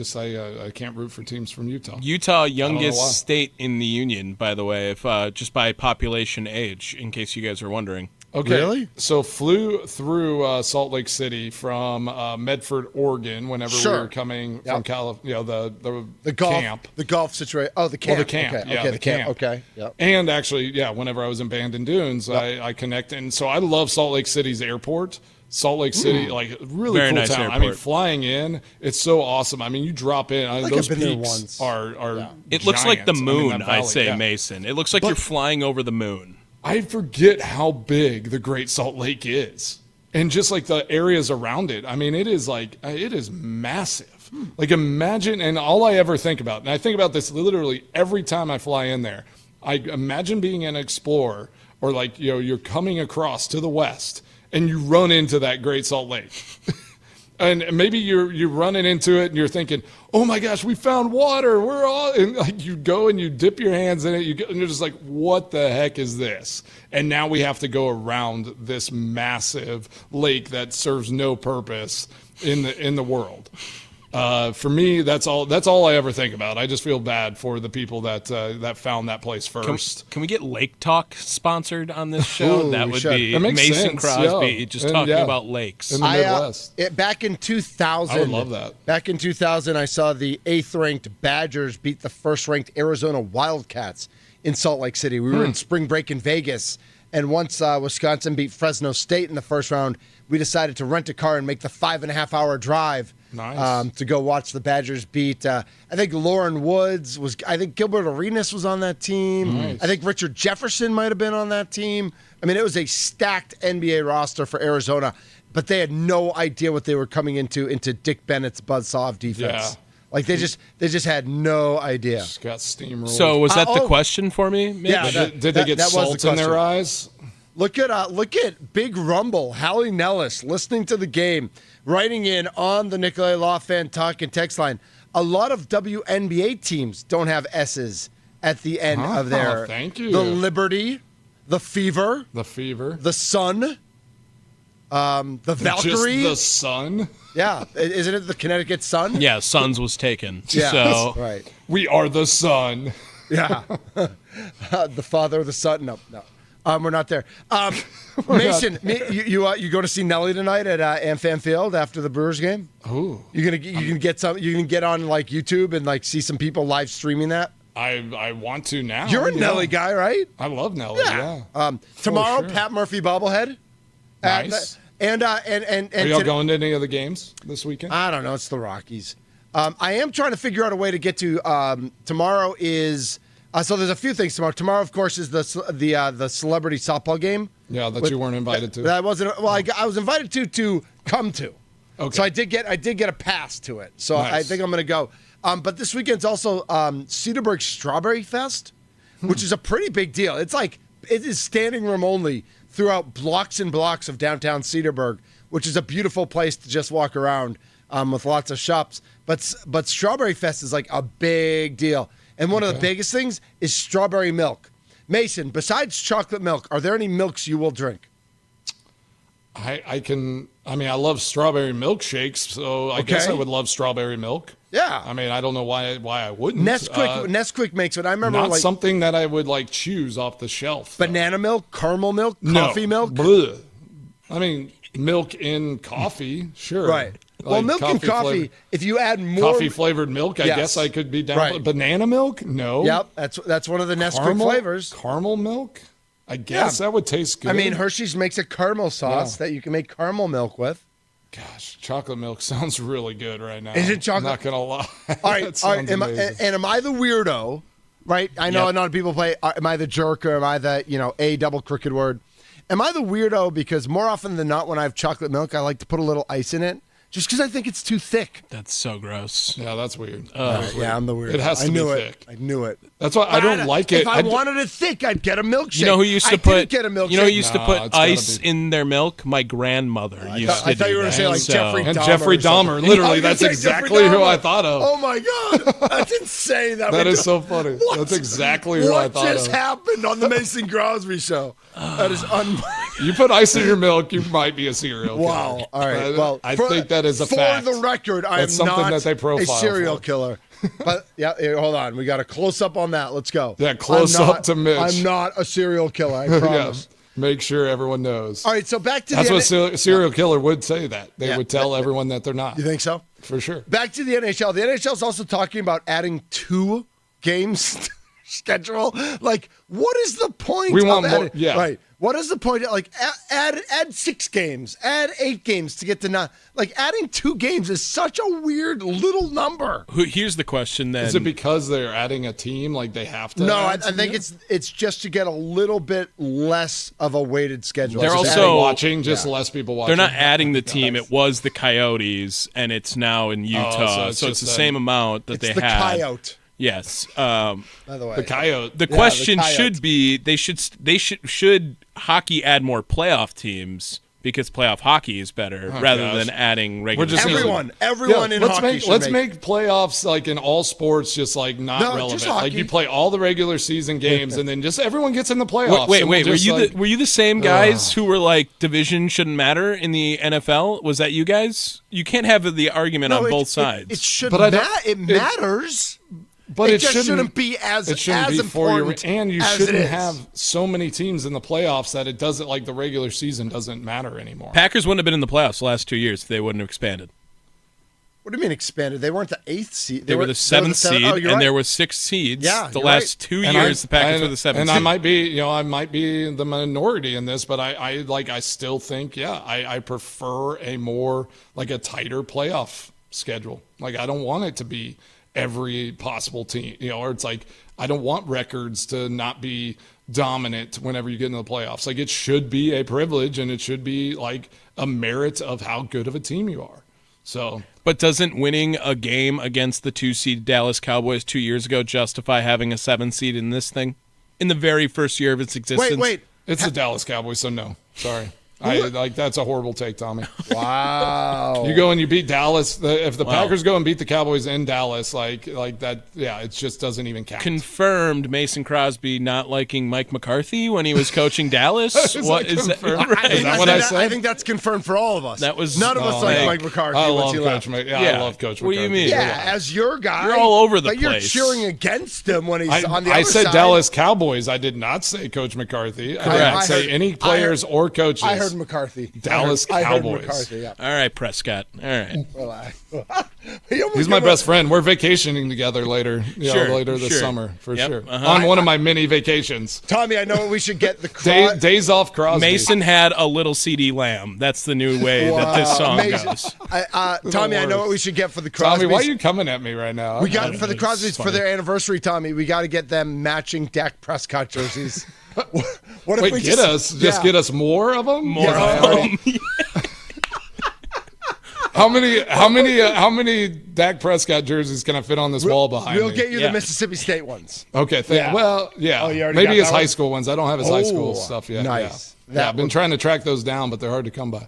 can't root for teams from Utah. Utah, why. youngest state in the union, by the way, if just by population age, in case you guys are wondering. Okay. Really? So flew through Salt Lake City from Medford, Oregon. Whenever we were coming from California, the golf camp. The golf situation. Oh, the camp. Well, the camp. Okay, The camp. Okay. Yep. And actually, whenever I was in Bandon Dunes, I connected. And so I love Salt Lake City's airport. Salt Lake City, like really Very cool nice town. airport. I mean, flying in, it's so awesome. I mean, you drop in. Those I've been there peaks once. are. It looks like the giant. I mean, moon, that I valley, say, yeah. Mason. It looks like you're flying over the moon. I forget how big the Great Salt Lake is, and just like the areas around it. I mean, it is massive. Like, imagine, and all I ever think about, and I think about this literally every time I fly in there. I imagine being an explorer, or like you're coming across to the west, and you run into that Great Salt Lake. And maybe you're running into it and you're thinking, oh my gosh, we found water. We're all, and like you go and you dip your hands in it. And you're just like, what the heck is this? And now we have to go around this massive lake that serves no purpose in the world. For me, that's all I ever think about. I just feel bad for the people that found that place first. Can we get Lake Talk sponsored on this show? Ooh, that we would should. be That makes Mason sense, Crosby yeah. just And, talking yeah. about lakes. In the Midwest. Back in 2000, I would love that. Back in 2000, I saw the 8th-ranked Badgers beat the 1st-ranked Arizona Wildcats in Salt Lake City. We were in spring break in Vegas, and once Wisconsin beat Fresno State in the first round, we decided to rent a car and make the 5.5-hour drive Nice. To go watch the Badgers beat. I think Lauren Woods was. I think Gilbert Arenas was on that team. Nice. I think Richard Jefferson might have been on that team. I mean, it was a stacked NBA roster for Arizona, but they had no idea what they were coming into Dick Bennett's buzzsaw of defense. Yeah. Like they just had no idea. Just got steamrolled. So was that the question for me? Mitch? Yeah, did they get salt in their eyes? Look at Big Rumble, Hallie Nellis, listening to the game, writing in on the Nikolai Law Fan Talk and text line. A lot of WNBA teams don't have S's at the end of their. Thank you. The Liberty, the Fever, the Sun, the Valkyrie. Just the Sun. Yeah, isn't it the Connecticut Sun? Yeah, Suns was taken. Yeah, So right. We are the Sun. Yeah, the father of the Sun. No. We're not there. Mason, you go to see Nelly tonight at AmFam Field after the Brewers game? Ooh. You can get on like YouTube and like see some people live streaming that? I want to now. You're a Nelly guy, right? I love Nelly, yeah. Tomorrow, sure. Pat Murphy bobblehead. Nice. And Are y'all going to any of the games this weekend? I don't know. It's the Rockies. I am trying to figure out a way to get to tomorrow is so there's a few things tomorrow. Tomorrow, of course, is the celebrity softball game. Yeah, that you weren't invited to. That wasn't. Well, I was invited to come to. Okay. So I did get a pass to it. So Nice. I think I'm going to go. But this weekend's also Cedarburg Strawberry Fest, which is a pretty big deal. It is standing room only throughout blocks and blocks of downtown Cedarburg, which is a beautiful place to just walk around with lots of shops. But Strawberry Fest is like a big deal. And one of the biggest things is strawberry milk. Mason, besides chocolate milk, are there any milks you will drink? I love strawberry milkshakes, so I guess I would love strawberry milk. Yeah. I mean, I don't know why I wouldn't. Nesquik makes it. I remember not something that I would like choose off the shelf. Banana milk, caramel milk, coffee milk. Bleh. I mean, milk in coffee, sure. Right. Well, milk and coffee, if you add more coffee-flavored milk, I guess I could be down. Right. Banana milk? No. Yep, that's one of the Nesquik flavors. Caramel milk? I guess that would taste good. I mean, Hershey's makes a caramel sauce that you can make caramel milk with. Gosh, chocolate milk sounds really good right now. Is it chocolate? I'm not going to lie. All right. Am I the weirdo, right? I know a lot of people play, am I the jerk or am I the, a double crooked word? Am I the weirdo because more often than not when I have chocolate milk, I like to put a little ice in it? Just because I think it's too thick. That's so gross. Yeah, that's weird. Yeah, I'm the weird. It has to be thick. I knew it. That's why I don't like it. If I wanted it thick, I'd get a milkshake. You know who used to put? Get a milkshake. You know who used to put ice in their milk? My grandmother used to. I thought you were going to say like Jeffrey Dahmer. And Jeffrey Dahmer. Literally, that's exactly who I thought of. Oh my god, that's insane. That is so funny. That's exactly who I thought of. What just happened on the Mason Crosby show? That is unbelievable. You put ice in your milk, you might be a serial killer. Wow. All right. Well, I think that is a fact. For the record, I am not a serial killer. But here, hold on. We got a close up on that. Let's go. Yeah, close up to Mitch. I'm not a serial killer. I promise. Make sure everyone knows. All right. So back to that's what serial killer would say. That they would tell everyone that they're not. You think so? For sure. Back to the NHL. The NHL is also talking about adding 2 games schedule. Like, what is the point? We want more. Yeah. Right. What is the point? Like, add 6 games, add 8 games to get to 9. Like, adding 2 games is such a weird little number. Here's the question then. Is it because they're adding a team? Like, they have to? No, I think it's just to get a little bit less of a weighted schedule. They're also watching, less people watching. They're not adding the team. It was the Coyotes, and it's now in Utah. So it's the same amount that they had. It's the Coyote. Yes. By the way, the Coyote. The question should be: should hockey add more playoff teams because playoff hockey is better rather than adding regular. Everyone in hockey. Let's make playoffs like in all sports just like not relevant. Like you play all the regular season games and then just everyone gets in the playoffs. Wait. Were you the same guys who were like division shouldn't matter in the NFL? Was that you guys? You can't have the argument on both sides. It should matter. It matters. But it just shouldn't be as important. And you shouldn't have so many teams in the playoffs that it doesn't like the regular season doesn't matter anymore. Packers wouldn't have been in the playoffs the last 2 years if they wouldn't have expanded. What do you mean expanded? They weren't the 8th seed. They were the 7th seed, and there were 6 seeds. Yeah, the last 2 years, the Packers were the 7th seed. And I might be the minority in this, but I still think, I prefer a more like a tighter playoff schedule. Like, I don't want it to be every possible team, or it's like, I don't want records to not be dominant whenever you get into the playoffs. Like, it should be a privilege, and it should be like a merit of how good of a team you are. So, but doesn't winning a game against the 2-seed Dallas Cowboys 2 years ago justify having a 7 seed in this thing? In the very first year of its existence? Wait. It's the Dallas Cowboys, so no. Sorry. That's a horrible take, Tommy. Wow. You go and you beat Dallas. If the Packers go and beat the Cowboys in Dallas, like that, it just doesn't even count. Confirmed Mason Crosby not liking Mike McCarthy when he was coaching Dallas. What is that? Right? Is that what I said? I think that's confirmed for all of us. That was none of us like Mike McCarthy. I love Coach McCarthy. I love Coach McCarthy. What do you mean? Yeah, as your guy, you're all over the but place. You're cheering against him when he's on the other I said side. Dallas Cowboys. I did not say Coach McCarthy. I did not say any players or coaches. I heard McCarthy. Dallas Cowboys. I heard McCarthy, yeah. All right, Prescott. All right. He's my best friend. We're vacationing together later this summer for sure. On one of my mini vacations. Tommy, I know what we should get days off Crosby. Mason had a little CD Lamb. That's the new way that this song goes. Tommy, I know what we should get for the Crosbys. Tommy, why are you coming at me right now? We got for the Crosbys for their anniversary, Tommy. We got to get them matching Dak Prescott jerseys. What if we get us more of them? More of them. How many Dak Prescott jerseys can I fit on this wall behind me? We'll get you the Mississippi State ones. Okay. Oh, Maybe his high school ones. I don't have his high school stuff yet. Nice. Yeah, I've been trying to track those down, but they're hard to come by.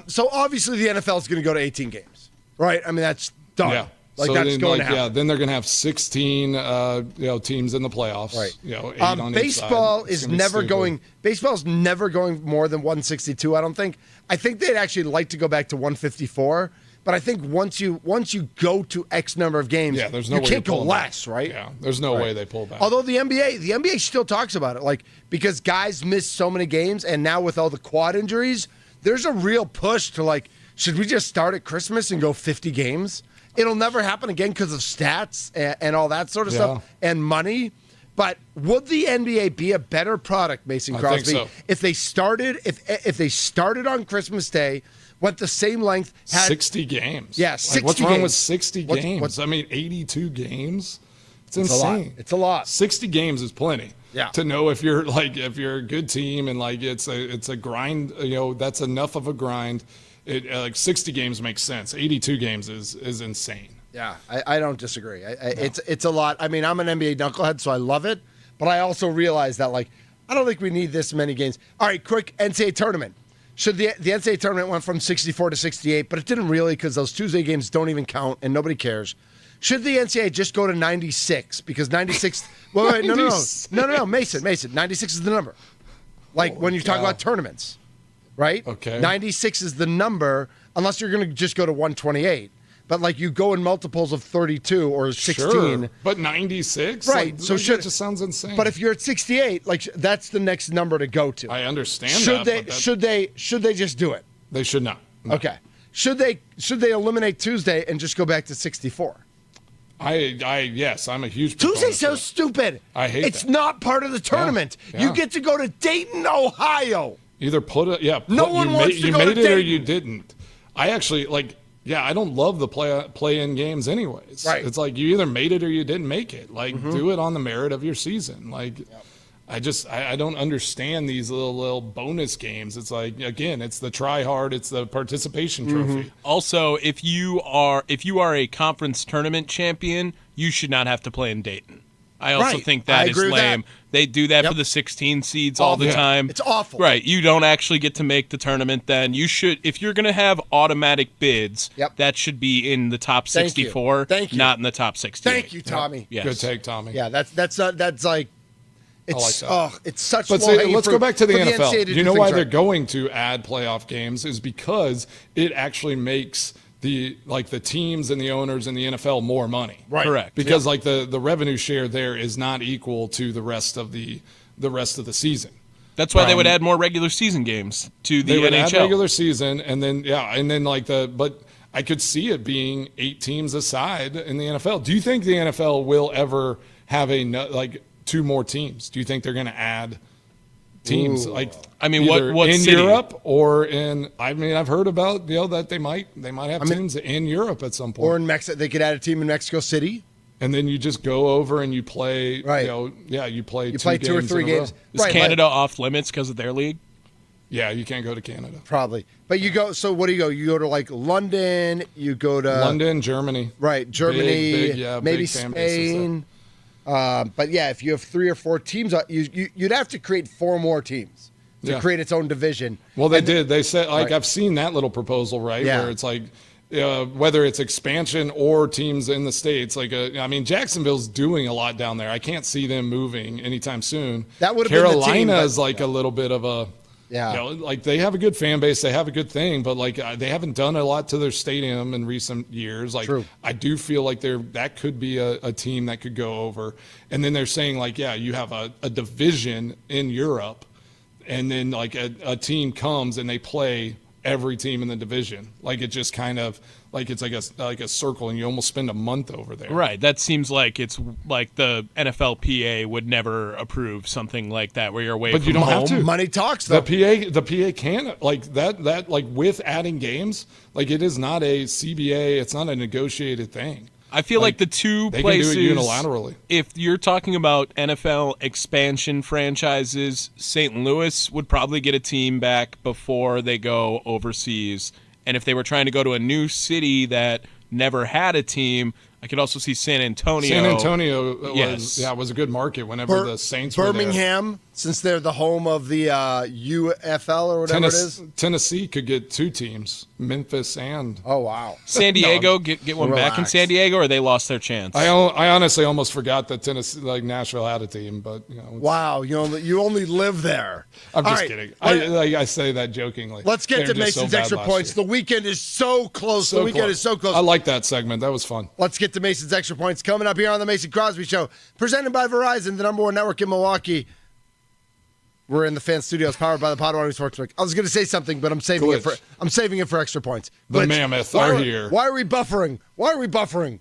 So obviously the NFL is going to go to 18 games, right? I mean, that's done. Yeah. That's going to happen. Yeah, then they're going to have 16 teams in the playoffs. Right. 8 on baseball each side. is never going. Baseball's never going more than 162. I don't think. I think they'd actually like to go back to 154. But I think once you go to X number of games, there's no you way can't go less, right? Yeah, there's no way they pull back. Although the NBA still talks about it, like because guys miss so many games, and now with all the quad injuries, there's a real push to like, should we just start at Christmas and go 50 games? It'll never happen again because of stats and all that sort of stuff and money. But would the NBA be a better product, Mason Crosby, if they started if they started on Christmas Day, went the same length, had 60 games? Yeah, 60 what's games. wrong with 60 games? I mean, 82 games. It's insane. It's a lot. 60 games is plenty. Yeah. To know if you're a good team and like it's a grind. That's enough of a grind. 60 games makes sense. 82 games is insane. Yeah, I don't disagree. It's a lot. I mean, I'm an NBA knucklehead, so I love it, but I also realize that I don't think we need this many games. All right, quick NCAA tournament. Should the NCAA tournament went from 64 to 68, but it didn't really because those Tuesday games don't even count and nobody cares. Should the NCAA just go to 96 because 96? Wait, no, Mason, 96 is the number. When you talk about tournaments. Right? Okay. 96 is the number, unless you're going to just go to 128. But you go in multiples of 32 or 16. Sure, but 96? Right. So that just sounds insane. But if you're at 68, that's the next number to go to. I understand Should they just do it? They should not. No. Okay. Should they eliminate Tuesday and just go back to 64? Yes, I'm a huge Tuesday's so stupid. I hate It's not part of the tournament. Yeah. You get to go to Dayton, Ohio. Either No one wants to go to made it Dayton. or you didn't. I actually I don't love the play-in games anyways. Right. It's like you either made it or you didn't make it. Do it on the merit of your season. I don't understand these little bonus games. It's again, it's the try hard, it's the participation trophy. Also, if you are a conference tournament champion, you should not have to play in Dayton. I also think that is lame. They do that for the 16 seeds all the time. It's awful. Right. You don't actually get to make the tournament then. You should, if you're going to have automatic bids, that should be in the top 64, Thank you. not in the top 68. Thank you, Tommy. Yes. Good take, Tommy. Yeah, it's such But let's go back to the NFL. The you know why they're going to add playoff games is because it actually makes the teams and the owners in the NFL more money. Right. Correct. Because the revenue share there is not equal to the rest of the season. That's why they would add more regular season games to the they would NHL. Add regular season but I could see it being 8 teams aside in the NFL. Do you think the NFL will ever have 2 more teams? Do you think they're going to add teams. Ooh. Like, I mean, either what in city? Europe or in? I mean, I've heard about that they might have teams in Europe at some point, or in Mexico. They could add a team in Mexico City. and then you just go over and you play. Right. You play. You play 2 or 3 games. Is Canada off limits because of their league? Yeah, you can't go to Canada. Probably. But you go, so what do you go? You go to like London, you go to London, Germany. Right, Germany, maybe big fan bases Spain. But yeah, if you have 3 or 4 teams, you'd have to create 4 more teams to create its own division. Well, they did. They said, I've seen that little proposal, right? Yeah. Where it's like, whether it's expansion or teams in the States. I mean, Jacksonville's doing a lot down there. I can't see them moving anytime soon. That would have been the team, Carolina but- is like a little bit of a, like they have a good fan base, they have a good thing, but like they haven't done a lot to their stadium in recent years. Like, True. I do feel like that could be a team that could go over. And then they're saying like, you have a division in Europe, and then like a team comes and they play every team in the division. Like it just kind of like it's like a circle, and you almost spend a month over there. Right. That seems like it's like the NFLPA would never approve something like that where you're away But from you don't home. have to. Money talks, though. The PA can like that like with adding games, like it is not a CBA, it's not a negotiated thing. I feel like the two they places can do it unilaterally. If you're talking about NFL expansion franchises, St. Louis would probably get a team back before they go overseas. And if they were trying to go to a new city that never had a team, I could also see San Antonio. San Antonio Yes. was a good market whenever the Saints were there. Birmingham, since they're the home of the UFL or whatever it is. Tennessee could get 2 teams, Memphis and. Oh, wow. San Diego, get one back in Relax. San Diego, or they lost their chance? I honestly almost forgot that Tennessee, like Nashville, had a team, but Wow, you only live there. I'm All just right, kidding. let- I say that jokingly. Let's get They're to just so Mason's bad extra last points. year. The weekend is so close. So The weekend close. is so close. I like that segment. That was fun. Let's get to Mason's extra points coming up here on the Mason Crosby Show, presented by Verizon, the #1 network in Milwaukee. We're in the fan studios, powered by the Potawatomi Sportsbook. I was going to say something, but I'm saving it for extra points. The Glitch. Mammoth Why are here. Why are we buffering? Why are we buffering?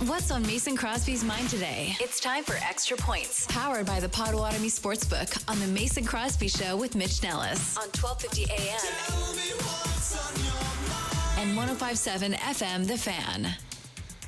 What's on Mason Crosby's mind today? It's time for Extra Points, powered by the Potawatomi Sportsbook on the Mason Crosby Show with Mitch Nelles on 1250 AM and 105.7 FM, The Fan.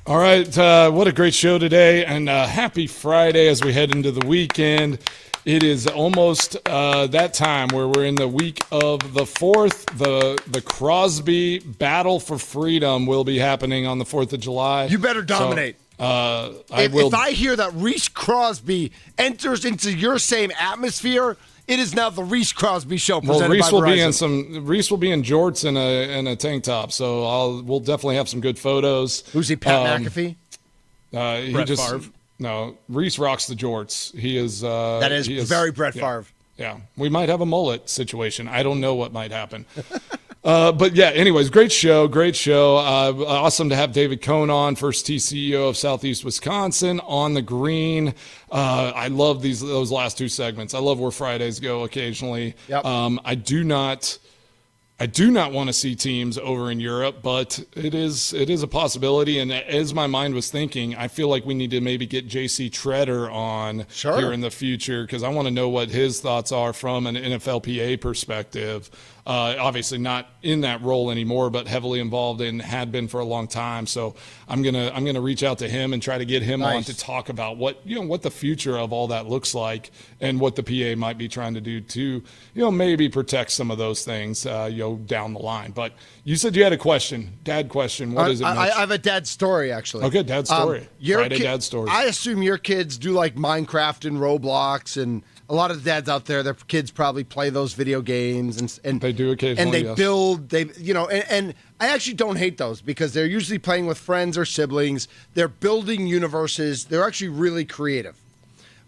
All right, what a great show today, and happy Friday as we head into the weekend. It is almost that time where we're in the week of the 4th. The Crosby Battle for Freedom will be happening on the 4th of July. You better dominate. So, if I hear that Reese Crosby enters into your same atmosphere, it is now the Reese Crosby Show presented Reese by will Verizon. Reese will be in jorts and a tank top, so we'll definitely have some good photos. Who's he? Pat McAfee? Brett Favre. No, Reese rocks the jorts. He is. That is very Brett Favre. Yeah, we might have a mullet situation. I don't know what might happen. But yeah, anyways, great show. Awesome to have David Cohn on, first T CEO of Southeast Wisconsin, on the green. I love those last two segments. I love where Fridays go occasionally. Yep. I do not want to see teams over in Europe, but it is a possibility. And as my mind was thinking, I feel like we need to maybe get JC Treader on here in the future, because I want to know what his thoughts are from an NFLPA perspective. Obviously not in that role anymore, but heavily involved and had been for a long time. So I'm gonna reach out to him and try to get him on to talk about what the future of all that looks like and what the PA might be trying to do to maybe protect some of those things down the line. But you said you had a question, dad question. What is it, Mitch? I have a dad story, actually. Okay, dad story. Friday dad story. I assume your kids do like Minecraft and Roblox, and a lot of the dads out there, their kids probably play those video games, and they do occasionally. And they build, and I actually don't hate those, because they're usually playing with friends or siblings. They're building universes. They're actually really creative.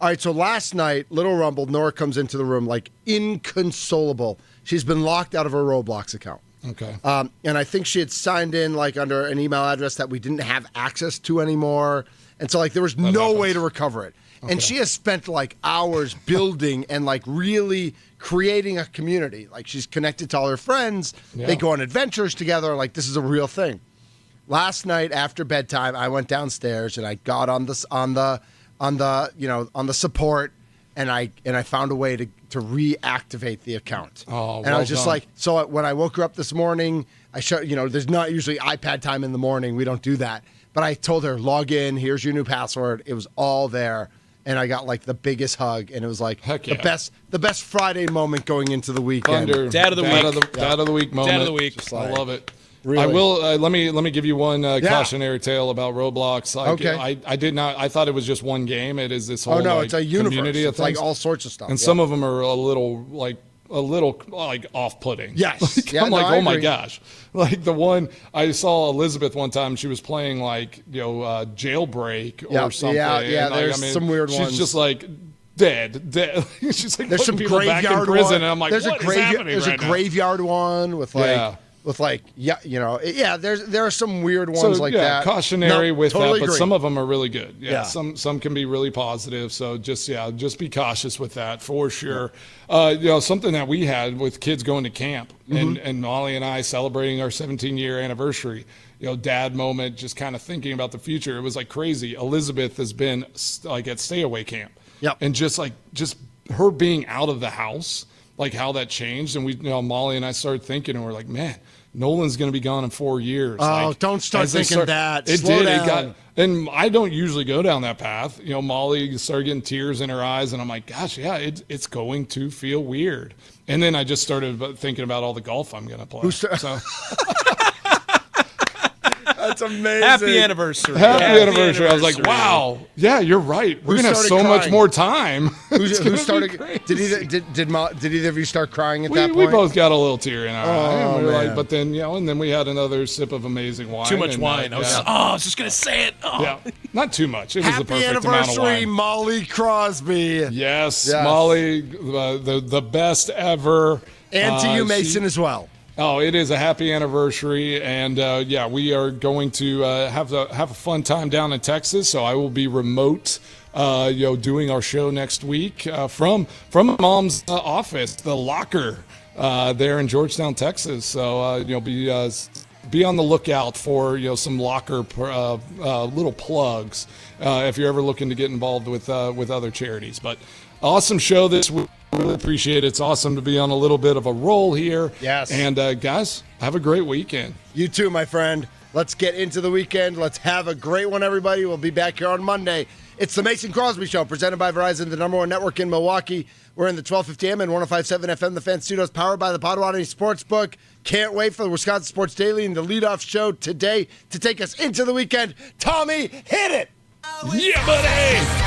All right, so last night, Little Rumble, Nora comes into the room like inconsolable. She's been locked out of her Roblox account. Okay. And I think she had signed in like under an email address that we didn't have access to anymore. And so like there was no way to recover it. Okay. And she has spent like hours building and like really creating a community. Like she's connected to all her friends. Yeah. They go on adventures together. Like this is a real thing. Last night after bedtime, I went downstairs and I got on the support, and I found a way to reactivate the account. Oh, and I was just done. So when I woke her up this morning, I showed, there's not usually iPad time in the morning. We don't do that. But I told her, log in, here's your new password. It was all there. And I got like the biggest hug, and it was like the best Friday moment going into the weekend. Dad of the week. Dad of the week moment. Dad of the week. I love it. Really? I will. Let me give you one cautionary tale about Roblox. Okay. I did not. I thought it was just one game. It is this whole it's a universe. Community of it's like all sorts of stuff. And some of them are a little off-putting. Yes. I'm oh my gosh. Like the one I saw Elizabeth one time, she was playing Jailbreak or something. Yeah. There's some weird ones. She's just like dead. She's like there's some people back in prison, one. And I'm like, there's what is happening There's right a graveyard one with there are some weird ones that. Cautionary with totally that, but agree. some of them are really good. Yeah. Some can be really positive. So just be cautious with that for sure. Something that we had with kids going to camp and Molly and I celebrating our 17-year anniversary. Dad moment, just kind of thinking about the future. It was like crazy. Elizabeth has been like at stay away camp. Yep. And just her being out of the house, like how that changed. And we, Molly and I started thinking, and we're like, man, Nolan's going to be gone in 4 years. Oh, don't start thinking that. It Slow did. down. And I don't usually go down that path. Molly started getting tears in her eyes, and I'm like, gosh, yeah, it's going to feel weird. And then I just started thinking about all the golf I'm going to play. That's amazing. Happy anniversary. Happy anniversary. I was like, wow. Yeah, you're right. We're going to have so much more time. Who started? Did either of you start crying at that point? We both got a little tear in our eye. And we were man. like, but then, and then we had another sip of amazing wine. Too much wine. I was just going to say it. Oh. Yeah, not too much. It was Happy the perfect amount of wine. Molly Crosby. Yes. Molly, the best ever. And to you, Mason, as well. Oh, it is a happy anniversary, and we are going to have a fun time down in Texas. So I will be remote, doing our show next week from Mom's office, the locker there in Georgetown, Texas. So be be on the lookout for some locker little plugs if you're ever looking to get involved with other charities. But awesome show this week. Really appreciate it. It's awesome to be on a little bit of a roll here. Yes. And guys, have a great weekend. You too, my friend. Let's get into the weekend. Let's have a great one, everybody. We'll be back here on Monday. It's the Mason Crosby Show, presented by Verizon, the #1 network in Milwaukee. We're in the 1250 AM and 105.7 FM, the Fan Studios, powered by the Potawatomi Sportsbook. Can't wait for the Wisconsin Sports Daily and the leadoff show today to take us into the weekend. Tommy, hit it! Yeah, buddy!